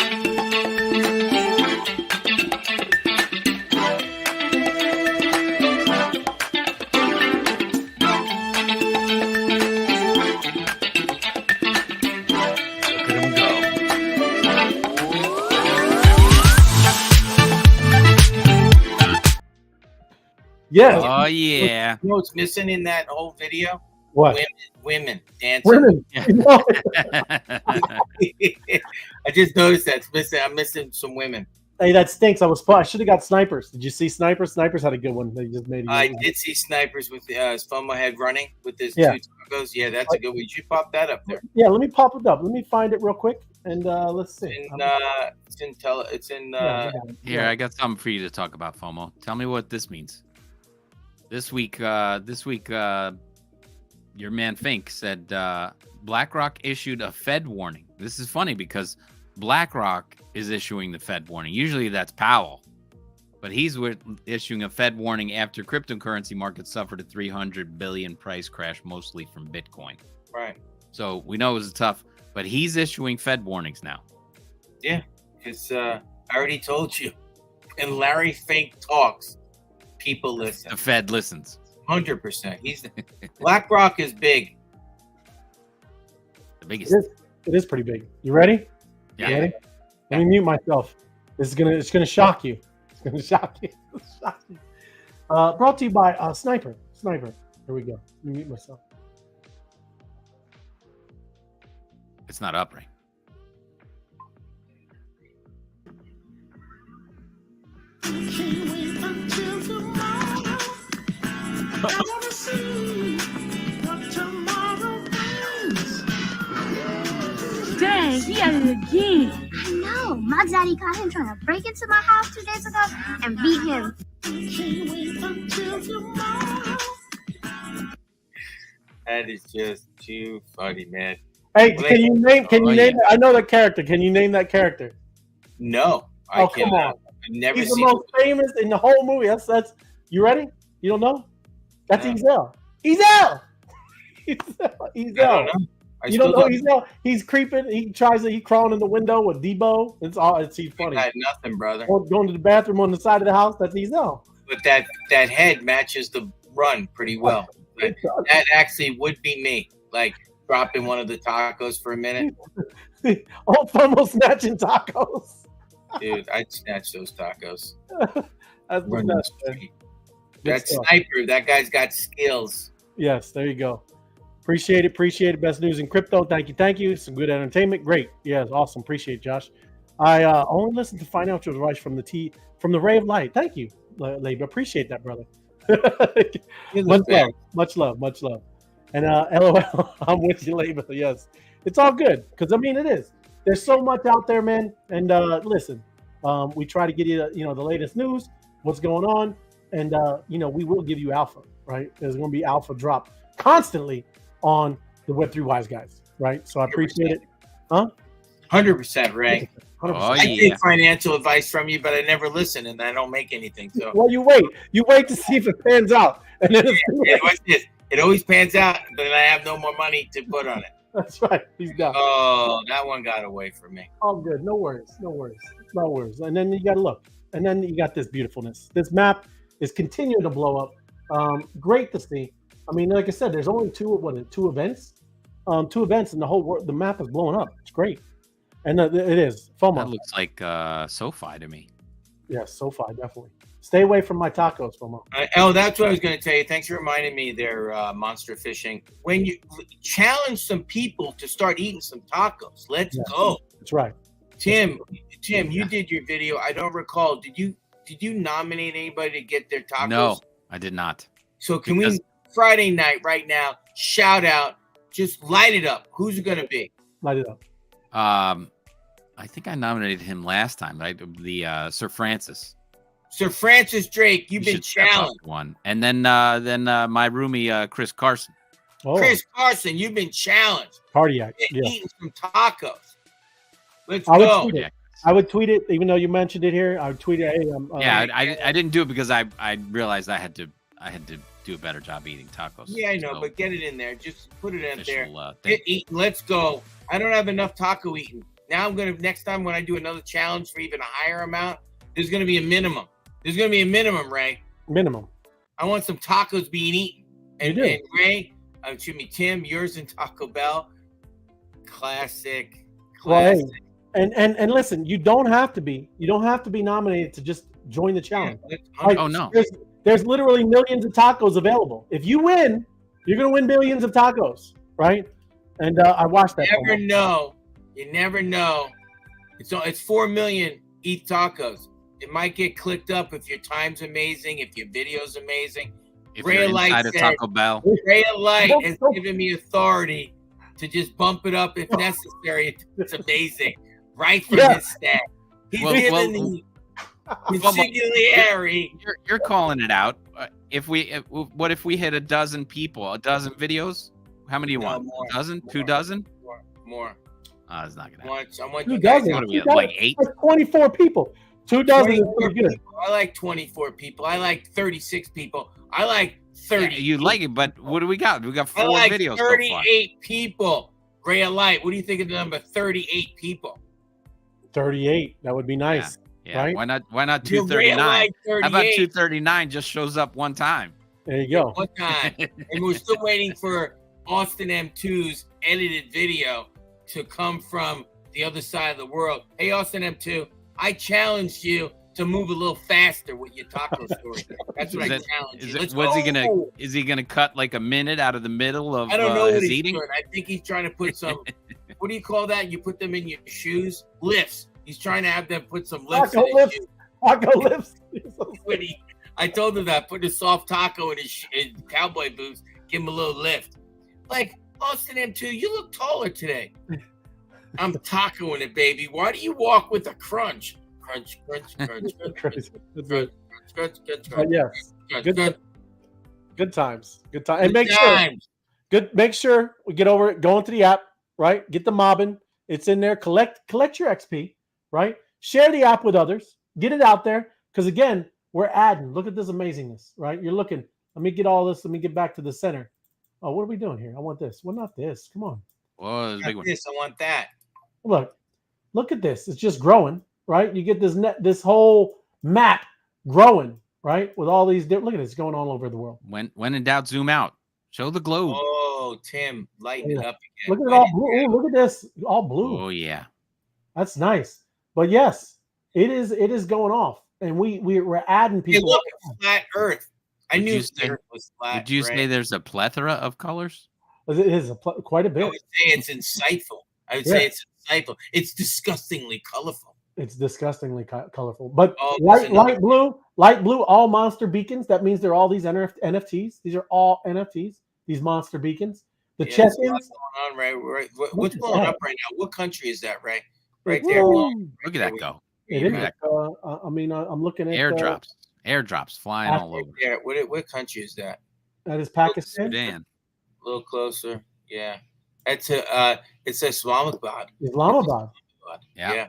[SPEAKER 1] Yes.
[SPEAKER 3] Oh yeah.
[SPEAKER 2] You know what's missing in that whole video?
[SPEAKER 1] What?
[SPEAKER 2] Women dancing.
[SPEAKER 1] Women.
[SPEAKER 2] I just noticed that's missing. I'm missing some women.
[SPEAKER 1] Hey, that stinks. I should have got Snipers. Did you see Snipers? Snipers had a good one. They just made.
[SPEAKER 2] I did see Snipers with FOMO head running with his two tacos. Yeah, that's a good one. You should pop that up there.
[SPEAKER 1] Yeah, let me pop it up. Let me find it real quick, and let's see.
[SPEAKER 3] Here, I got something for you to talk about, FOMO. Tell me what this means. This week, your man Fink said BlackRock issued a Fed warning. This is funny because BlackRock is issuing the Fed warning. Usually that's Powell, but he's issuing a Fed warning after cryptocurrency markets suffered a 300 billion price crash, mostly from Bitcoin.
[SPEAKER 2] Right.
[SPEAKER 3] So we know it was tough, but he's issuing Fed warnings now.
[SPEAKER 2] Yeah, because I already told you, when Larry Fink talks, people listen.
[SPEAKER 3] The Fed listens.
[SPEAKER 2] 100%. BlackRock is big.
[SPEAKER 3] The biggest.
[SPEAKER 1] It is pretty big. You ready?
[SPEAKER 3] Yeah.
[SPEAKER 1] You ready? Let me mute myself. It's gonna shock you. It's gonna shock you. Brought to you by Sniper. Here we go. Let me mute myself.
[SPEAKER 3] It's not up, right?
[SPEAKER 8] Dang, he at it again. I know. My daddy caught him trying to break into my house 2 days ago and beat him.
[SPEAKER 2] That is just too funny, man.
[SPEAKER 1] Hey, can you name? I know that character. Can you name that character?
[SPEAKER 2] No,
[SPEAKER 1] I can't. Come on.
[SPEAKER 2] Never
[SPEAKER 1] He's
[SPEAKER 2] seen
[SPEAKER 1] the most famous in the whole movie. That's. You ready? You don't know? That's Ezel. Ezel. You don't know Ezel? He's creeping. He's crawling in the window with Debo. He's funny.
[SPEAKER 2] I had nothing, brother.
[SPEAKER 1] Or going to the bathroom on the side of the house. That's Ezel.
[SPEAKER 2] But that head matches the run pretty well. That actually would be me. Like dropping one of the tacos for a minute.
[SPEAKER 1] FOMO snatching tacos.
[SPEAKER 2] Dude, I'd snatch those tacos.
[SPEAKER 1] That's the best.
[SPEAKER 2] That Sniper, that guy's got skills.
[SPEAKER 1] Yes, there you go. Appreciate it. Best news in crypto. Thank you. Some good entertainment. Great. Yes, awesome. Appreciate it, Josh. I only listen to financial advice from the Ray of Light. Thank you, Labor. Appreciate that, brother. Much love. And LOL, I'm with you, Labor. Yes, it's all good because it is. There's so much out there, man. And listen, we try to get you, the latest news, what's going on, and we will give you alpha, right? There's going to be alpha drop constantly on the Web3 Wise Guys, right? So I appreciate it.
[SPEAKER 2] 100%, Ray.
[SPEAKER 1] 100%.
[SPEAKER 2] I take financial advice from you, but I never listen, and I don't make anything. So
[SPEAKER 1] well, you wait to see if it pans out, and then
[SPEAKER 2] it always pans out, but I have no more money to put on it.
[SPEAKER 1] That's right. He's done.
[SPEAKER 2] Oh, that one got away from me.
[SPEAKER 1] All good. No worries. No worries. No worries. And then you got to look. And then you got this beautifulness. This map is continuing to blow up. Great to see. I mean, like I said, there's only two events. 2 events, and the whole world, the map is blowing up. It's great. And it is. FOMO.
[SPEAKER 3] That looks like SoFi to me.
[SPEAKER 1] Yes, SoFi, definitely. Stay away from my tacos, FOMO.
[SPEAKER 2] That's what I was going to tell you. Thanks for reminding me there, Monster Fishing. When you challenge some people to start eating some tacos, let's go.
[SPEAKER 1] That's right.
[SPEAKER 2] Tim, you did your video. I don't recall. Did you nominate anybody to get their tacos?
[SPEAKER 3] No, I did not.
[SPEAKER 2] So can we Friday night right now? Shout out, just light it up. Who's it going to be?
[SPEAKER 1] Light it up.
[SPEAKER 3] I think I nominated him last time, right? The Sir Francis.
[SPEAKER 2] Sir Francis Drake, you've been challenged.
[SPEAKER 3] One, and then my roomie Chris Carson.
[SPEAKER 1] Oh.
[SPEAKER 2] Chris Carson, you've been challenged.
[SPEAKER 1] Cardiac.
[SPEAKER 2] Eating some tacos. Let's
[SPEAKER 1] go. I would tweet it, even though you mentioned it here. I would tweet it. Hey,
[SPEAKER 3] I didn't do it because I realized I had to do a better job eating tacos.
[SPEAKER 2] Yeah, I know, but get it in there. Just put it in there. Get eating. Let's go. I don't have enough taco eating. Now next time when I do another challenge for even a higher amount, there's gonna be a minimum. There's gonna be a minimum, Ray.
[SPEAKER 1] Minimum.
[SPEAKER 2] I want some tacos being eaten. And Ray, Tim, yours and Taco Bell. Classic.
[SPEAKER 1] Well, hey, and listen, you don't have to be nominated to just join the challenge.
[SPEAKER 3] Oh no.
[SPEAKER 1] There's literally millions of tacos available. If you win, you're gonna win millions of tacos, right? And I watched that.
[SPEAKER 2] You never know. It's 4 million ETH tacos. It might get clicked up if your time's amazing, if your video's amazing.
[SPEAKER 3] If you're inside of Taco Bell.
[SPEAKER 2] Ray of Light has given me authority to just bump it up if necessary. It's amazing. Right from his stack. He's given me consigliere.
[SPEAKER 3] You're calling it out. What if we hit a dozen people, a dozen videos? How many do you want?
[SPEAKER 2] More,
[SPEAKER 3] a dozen?
[SPEAKER 2] More,
[SPEAKER 3] 2 dozen?
[SPEAKER 2] More.
[SPEAKER 3] It's not gonna happen.
[SPEAKER 2] I want
[SPEAKER 1] 2
[SPEAKER 2] you guys
[SPEAKER 1] dozen.
[SPEAKER 3] What are we at, like 8?
[SPEAKER 1] That's 24 people. 2 dozen is pretty good.
[SPEAKER 2] I like 24 people. I like 36 people. I like 30.
[SPEAKER 3] Yeah, you like it, but what do we got? We got 4
[SPEAKER 2] I like
[SPEAKER 3] videos.
[SPEAKER 2] 38 people. Ray of Light. What do you think of the number 38 people?
[SPEAKER 1] 38. That would be nice.
[SPEAKER 3] Yeah.
[SPEAKER 1] Right?
[SPEAKER 3] Why not 239? How about 239 just shows up one time?
[SPEAKER 1] There you go.
[SPEAKER 2] One time. And we're still waiting for Austin M2's edited video to come from the other side of the world. Hey, Austin M2, I challenged you to move a little faster with your taco story. That's what I challenged you.
[SPEAKER 3] Is he gonna cut like a minute out of the middle of
[SPEAKER 2] I don't know
[SPEAKER 3] his
[SPEAKER 2] what he's
[SPEAKER 3] eating?
[SPEAKER 2] doing. I think he's trying to put some what do you call that? You put them in your shoes? Lifts. He's trying to have them put some lifts in his shoes.
[SPEAKER 1] Taco lifts.
[SPEAKER 2] I told him that, put a soft taco in his cowboy boots, give him a little lift. Like, Austin M2, you look taller today. I'm tacoing it, baby. Why do you walk with a crunch? Crunch, crunch, crunch, crunch, crunch, crunch, crunch, crunch.
[SPEAKER 1] Yes. Good times. Good times. And make sure we get over it. Go into the app, right? Get the mobbing. It's in there. Collect your XP, right? Share the app with others. Get it out there. Because again, we're adding. Look at this amazingness, right? You're looking. Let me get all this. Let me get back to the center. Oh, what are we doing here? I want this. Well, not this. Come on.
[SPEAKER 3] Whoa,
[SPEAKER 2] I want that.
[SPEAKER 1] Look at this. It's just growing, right? You get this whole map growing, right? With all these look at this going all over the world.
[SPEAKER 3] When in doubt, zoom out. Show the globe.
[SPEAKER 2] Oh, Tim, lighten it up again.
[SPEAKER 1] Look at it all blue. Ooh, look at this. All blue.
[SPEAKER 3] Oh yeah.
[SPEAKER 1] That's nice. But yes, it is going off. And we're adding people.
[SPEAKER 2] Hey, look, it's flat Earth. I knew the Earth was flat.
[SPEAKER 3] Would you say there's a plethora of colors?
[SPEAKER 1] It is quite a bit.
[SPEAKER 2] I would say it's insightful. It's insightful. It's disgustingly colorful.
[SPEAKER 1] It's disgustingly colorful. But light blue, all monster beacons. That means they're all these NFTs. These are all NFTs. These monster beacons. The check-ins.
[SPEAKER 2] What's going on, right? What's blowing up right now? What country is that, right? Right there.
[SPEAKER 3] Look at that go.
[SPEAKER 1] It is. I'm looking at
[SPEAKER 3] airdrops flying all over.
[SPEAKER 2] Yeah. What country is that?
[SPEAKER 1] That is Pakistan.
[SPEAKER 3] Sudan.
[SPEAKER 2] A little closer. Yeah. It's Islamabad.
[SPEAKER 1] Islamabad.
[SPEAKER 3] Yeah.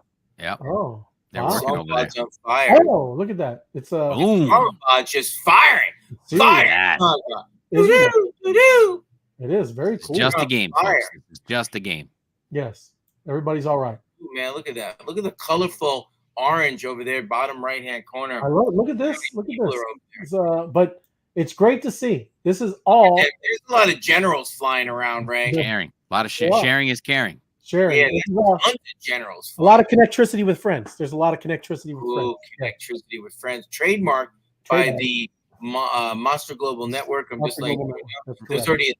[SPEAKER 1] Oh.
[SPEAKER 3] They're working over there.
[SPEAKER 2] On fire.
[SPEAKER 1] Oh, look at that. It's
[SPEAKER 3] boom.
[SPEAKER 2] Islamabad just firing. Fire.
[SPEAKER 1] It It is very cool.
[SPEAKER 3] Just a game,
[SPEAKER 2] Fire.
[SPEAKER 3] folks. It's just a game.
[SPEAKER 1] Yes, everybody's all right.
[SPEAKER 2] Ooh, man, look at that. Look at the colorful orange over there, bottom right-hand corner.
[SPEAKER 1] Look at this. Look at
[SPEAKER 2] People
[SPEAKER 1] this.
[SPEAKER 2] are over there.
[SPEAKER 1] It's, but it's great to see. This is all
[SPEAKER 2] Yeah, there's a lot of generals flying around, Ray.
[SPEAKER 3] Sharing. A lot of shit.
[SPEAKER 1] Yeah.
[SPEAKER 3] Sharing is caring.
[SPEAKER 1] sharing.
[SPEAKER 2] Yeah,
[SPEAKER 1] This is,
[SPEAKER 2] tons of generals.
[SPEAKER 1] a lot of connectivity with friends. There's a lot of connectivity with
[SPEAKER 2] Ooh,
[SPEAKER 1] friends.
[SPEAKER 2] connectivity with friends. Trademark by
[SPEAKER 1] Trademark.
[SPEAKER 2] the Monster Global Network. I'm just
[SPEAKER 1] Monster
[SPEAKER 2] like,
[SPEAKER 1] Global Network. That's
[SPEAKER 2] there's
[SPEAKER 1] correct.
[SPEAKER 2] already a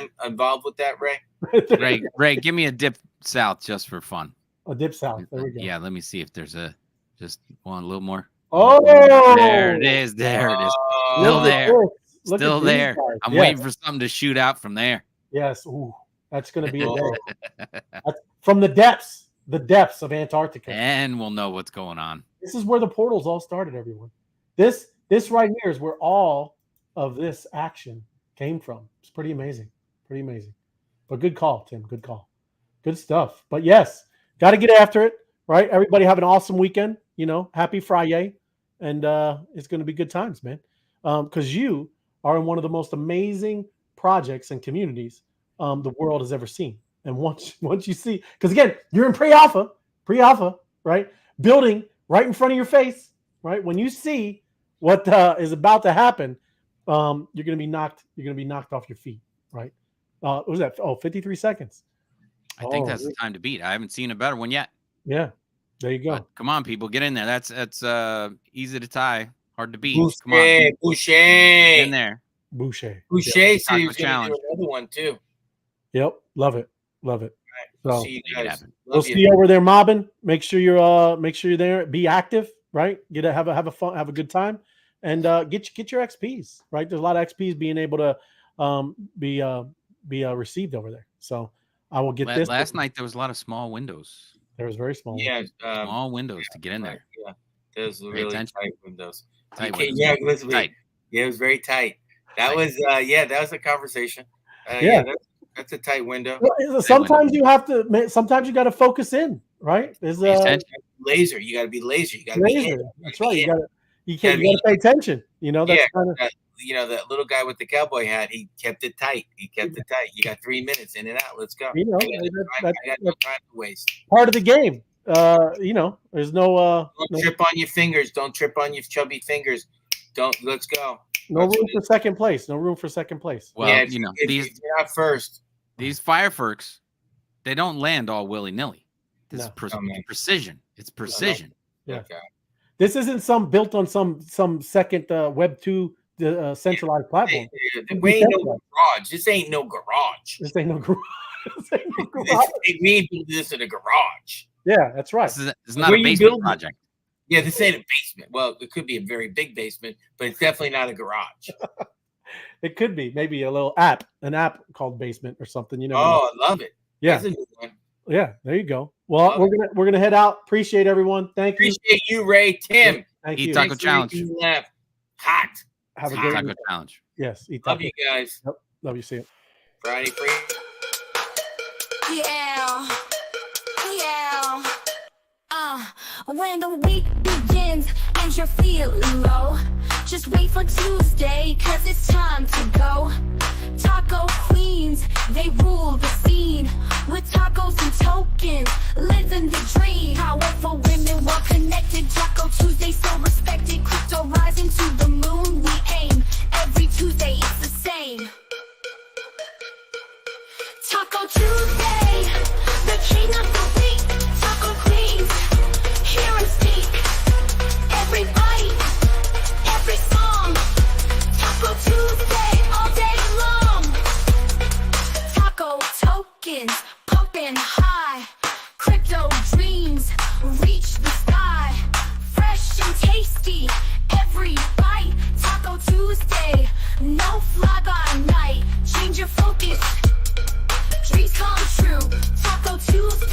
[SPEAKER 2] TM involved with that, Ray.
[SPEAKER 3] Ray, give me a dip south just for fun.
[SPEAKER 1] A dip south. There we go.
[SPEAKER 3] Yeah, let me see if there's just one, a little more.
[SPEAKER 1] Oh,
[SPEAKER 3] There it is. There it is. Still
[SPEAKER 1] Look at
[SPEAKER 3] there.
[SPEAKER 1] this. Look
[SPEAKER 3] Still
[SPEAKER 1] at these
[SPEAKER 3] there.
[SPEAKER 1] guys.
[SPEAKER 3] I'm
[SPEAKER 1] Yes.
[SPEAKER 3] waiting for something to shoot out from there.
[SPEAKER 1] Yes. Ooh, that's going to be a
[SPEAKER 2] Oh.
[SPEAKER 1] day. That's from the depths of Antarctica.
[SPEAKER 3] And we'll know what's going on.
[SPEAKER 1] This is where the portals all started, everyone. This right here is where all of this action came from. It's pretty amazing. Pretty amazing. But good call, Tim. Good call. Good stuff. But yes, got to get after it, right? Everybody have an awesome weekend. Happy Friday. And it's going to be good times, man. Because you are in one of the most amazing projects and communities the world has ever seen. And once you see, because again, you're in pre-alpha, right? Building right in front of your face, right? When you see what is about to happen, you're gonna be knocked off your feet, right? What was that? 53 seconds.
[SPEAKER 3] I think that's the time to beat. I haven't seen a better one yet.
[SPEAKER 1] Yeah, there you go.
[SPEAKER 3] But come on, people, get in there. That's easy to tie, hard to beat.
[SPEAKER 2] Boucher,
[SPEAKER 3] Come on,
[SPEAKER 2] Boucher.
[SPEAKER 3] get in there.
[SPEAKER 1] Boucher.
[SPEAKER 2] Boucher said he was
[SPEAKER 3] Taco
[SPEAKER 2] going to
[SPEAKER 3] challenge.
[SPEAKER 2] do another one too.
[SPEAKER 1] Yep, love it. So
[SPEAKER 2] See you
[SPEAKER 3] Make it
[SPEAKER 2] guys.
[SPEAKER 3] happen.
[SPEAKER 1] we'll
[SPEAKER 2] Love
[SPEAKER 1] see
[SPEAKER 2] you.
[SPEAKER 1] you over there mobbing. Make sure you're there. Be active, right? Have a good time, and get your XPs, right? There's a lot of XPs being able to be received over there. So I will get this.
[SPEAKER 3] Last night there was a lot of small windows.
[SPEAKER 1] There was very small.
[SPEAKER 2] Yeah,
[SPEAKER 3] Small windows to get in there.
[SPEAKER 2] Yeah, there's
[SPEAKER 3] Pay
[SPEAKER 2] really
[SPEAKER 3] attention.
[SPEAKER 2] tight windows.
[SPEAKER 3] Tight
[SPEAKER 2] Okay,
[SPEAKER 3] windows.
[SPEAKER 2] yeah, listen,
[SPEAKER 3] Tight.
[SPEAKER 2] yeah, it was very tight. That
[SPEAKER 3] Tight.
[SPEAKER 2] was that was a conversation.
[SPEAKER 1] Yeah.
[SPEAKER 2] That's a tight window.
[SPEAKER 1] Well, sometimes you have to. Sometimes you got to focus in, right? There's
[SPEAKER 3] Pay attention.
[SPEAKER 2] Laser. You got to be laser. You got to be
[SPEAKER 1] laser.
[SPEAKER 2] in.
[SPEAKER 1] That's right. You
[SPEAKER 2] in.
[SPEAKER 1] got to. You got to pay attention. That's
[SPEAKER 2] Yeah,
[SPEAKER 1] kind of
[SPEAKER 2] that little guy with the cowboy hat. He kept it tight. You got 3 minutes in and out. Let's go.
[SPEAKER 1] You know,
[SPEAKER 2] I got no time to waste.
[SPEAKER 1] part of the game. There's no
[SPEAKER 2] Don't trip on your fingers. Don't trip on your chubby fingers. Let's go.
[SPEAKER 1] no room for second place. No room for second place.
[SPEAKER 3] Well,
[SPEAKER 2] yeah, if
[SPEAKER 3] these
[SPEAKER 2] you're not first.
[SPEAKER 3] these fireworks, they don't land all willy nilly. This
[SPEAKER 1] No.
[SPEAKER 3] is
[SPEAKER 2] Oh, man.
[SPEAKER 3] precision. It's precision.
[SPEAKER 1] Yeah.
[SPEAKER 2] Okay.
[SPEAKER 1] This isn't built on some second Web 2 centralized platform.
[SPEAKER 2] We ain't no garage. This ain't no garage.
[SPEAKER 1] This ain't no garage. This ain't no garage.
[SPEAKER 2] We ain't built this in a garage.
[SPEAKER 1] Yeah, that's right.
[SPEAKER 3] This is not
[SPEAKER 2] Where
[SPEAKER 3] a
[SPEAKER 2] you
[SPEAKER 3] basement
[SPEAKER 2] building?
[SPEAKER 3] project.
[SPEAKER 2] Yeah, this ain't a basement. Well, it could be a very big basement, but it's definitely not a garage.
[SPEAKER 1] It could be maybe an app called Basement or something. You know.
[SPEAKER 2] Oh, I love it.
[SPEAKER 1] Yeah,
[SPEAKER 2] That's a new one.
[SPEAKER 1] yeah. There you go. Well,
[SPEAKER 2] Love
[SPEAKER 1] we're gonna head out. Appreciate everyone. Thank you.
[SPEAKER 2] Appreciate you, Ray. Tim.
[SPEAKER 1] Thank
[SPEAKER 3] Eat
[SPEAKER 1] you.
[SPEAKER 3] taco
[SPEAKER 2] Thanks for
[SPEAKER 3] challenge.
[SPEAKER 2] making me laugh. Hot.
[SPEAKER 1] Have a
[SPEAKER 2] Taco
[SPEAKER 1] great
[SPEAKER 3] Taco
[SPEAKER 1] week.
[SPEAKER 3] challenge.
[SPEAKER 1] Yes. Eat
[SPEAKER 2] Love
[SPEAKER 1] taco.
[SPEAKER 2] you guys.
[SPEAKER 1] Yep. Love you. See you.
[SPEAKER 2] Friday free.
[SPEAKER 8] Yeah. When the week begins and you're feeling low, just wait for Tuesday, cause it's time to go. Taco queens, they rule the scene with tacos and tokens, living the dream. Powerful women, well connected. Taco Tuesday, so respected. Crypto rising to the moon. We aim every Tuesday, it's the same. Taco Tuesday, the king of the week. Taco queens, hear and speak. Every bite, every song. Taco Tuesday, all day long. Taco tokens, pumping high. Crypto dreams, reach the sky. Fresh and tasty, every bite. Taco Tuesday, no fly-by night. Change your focus, dreams come true. Taco Tuesday.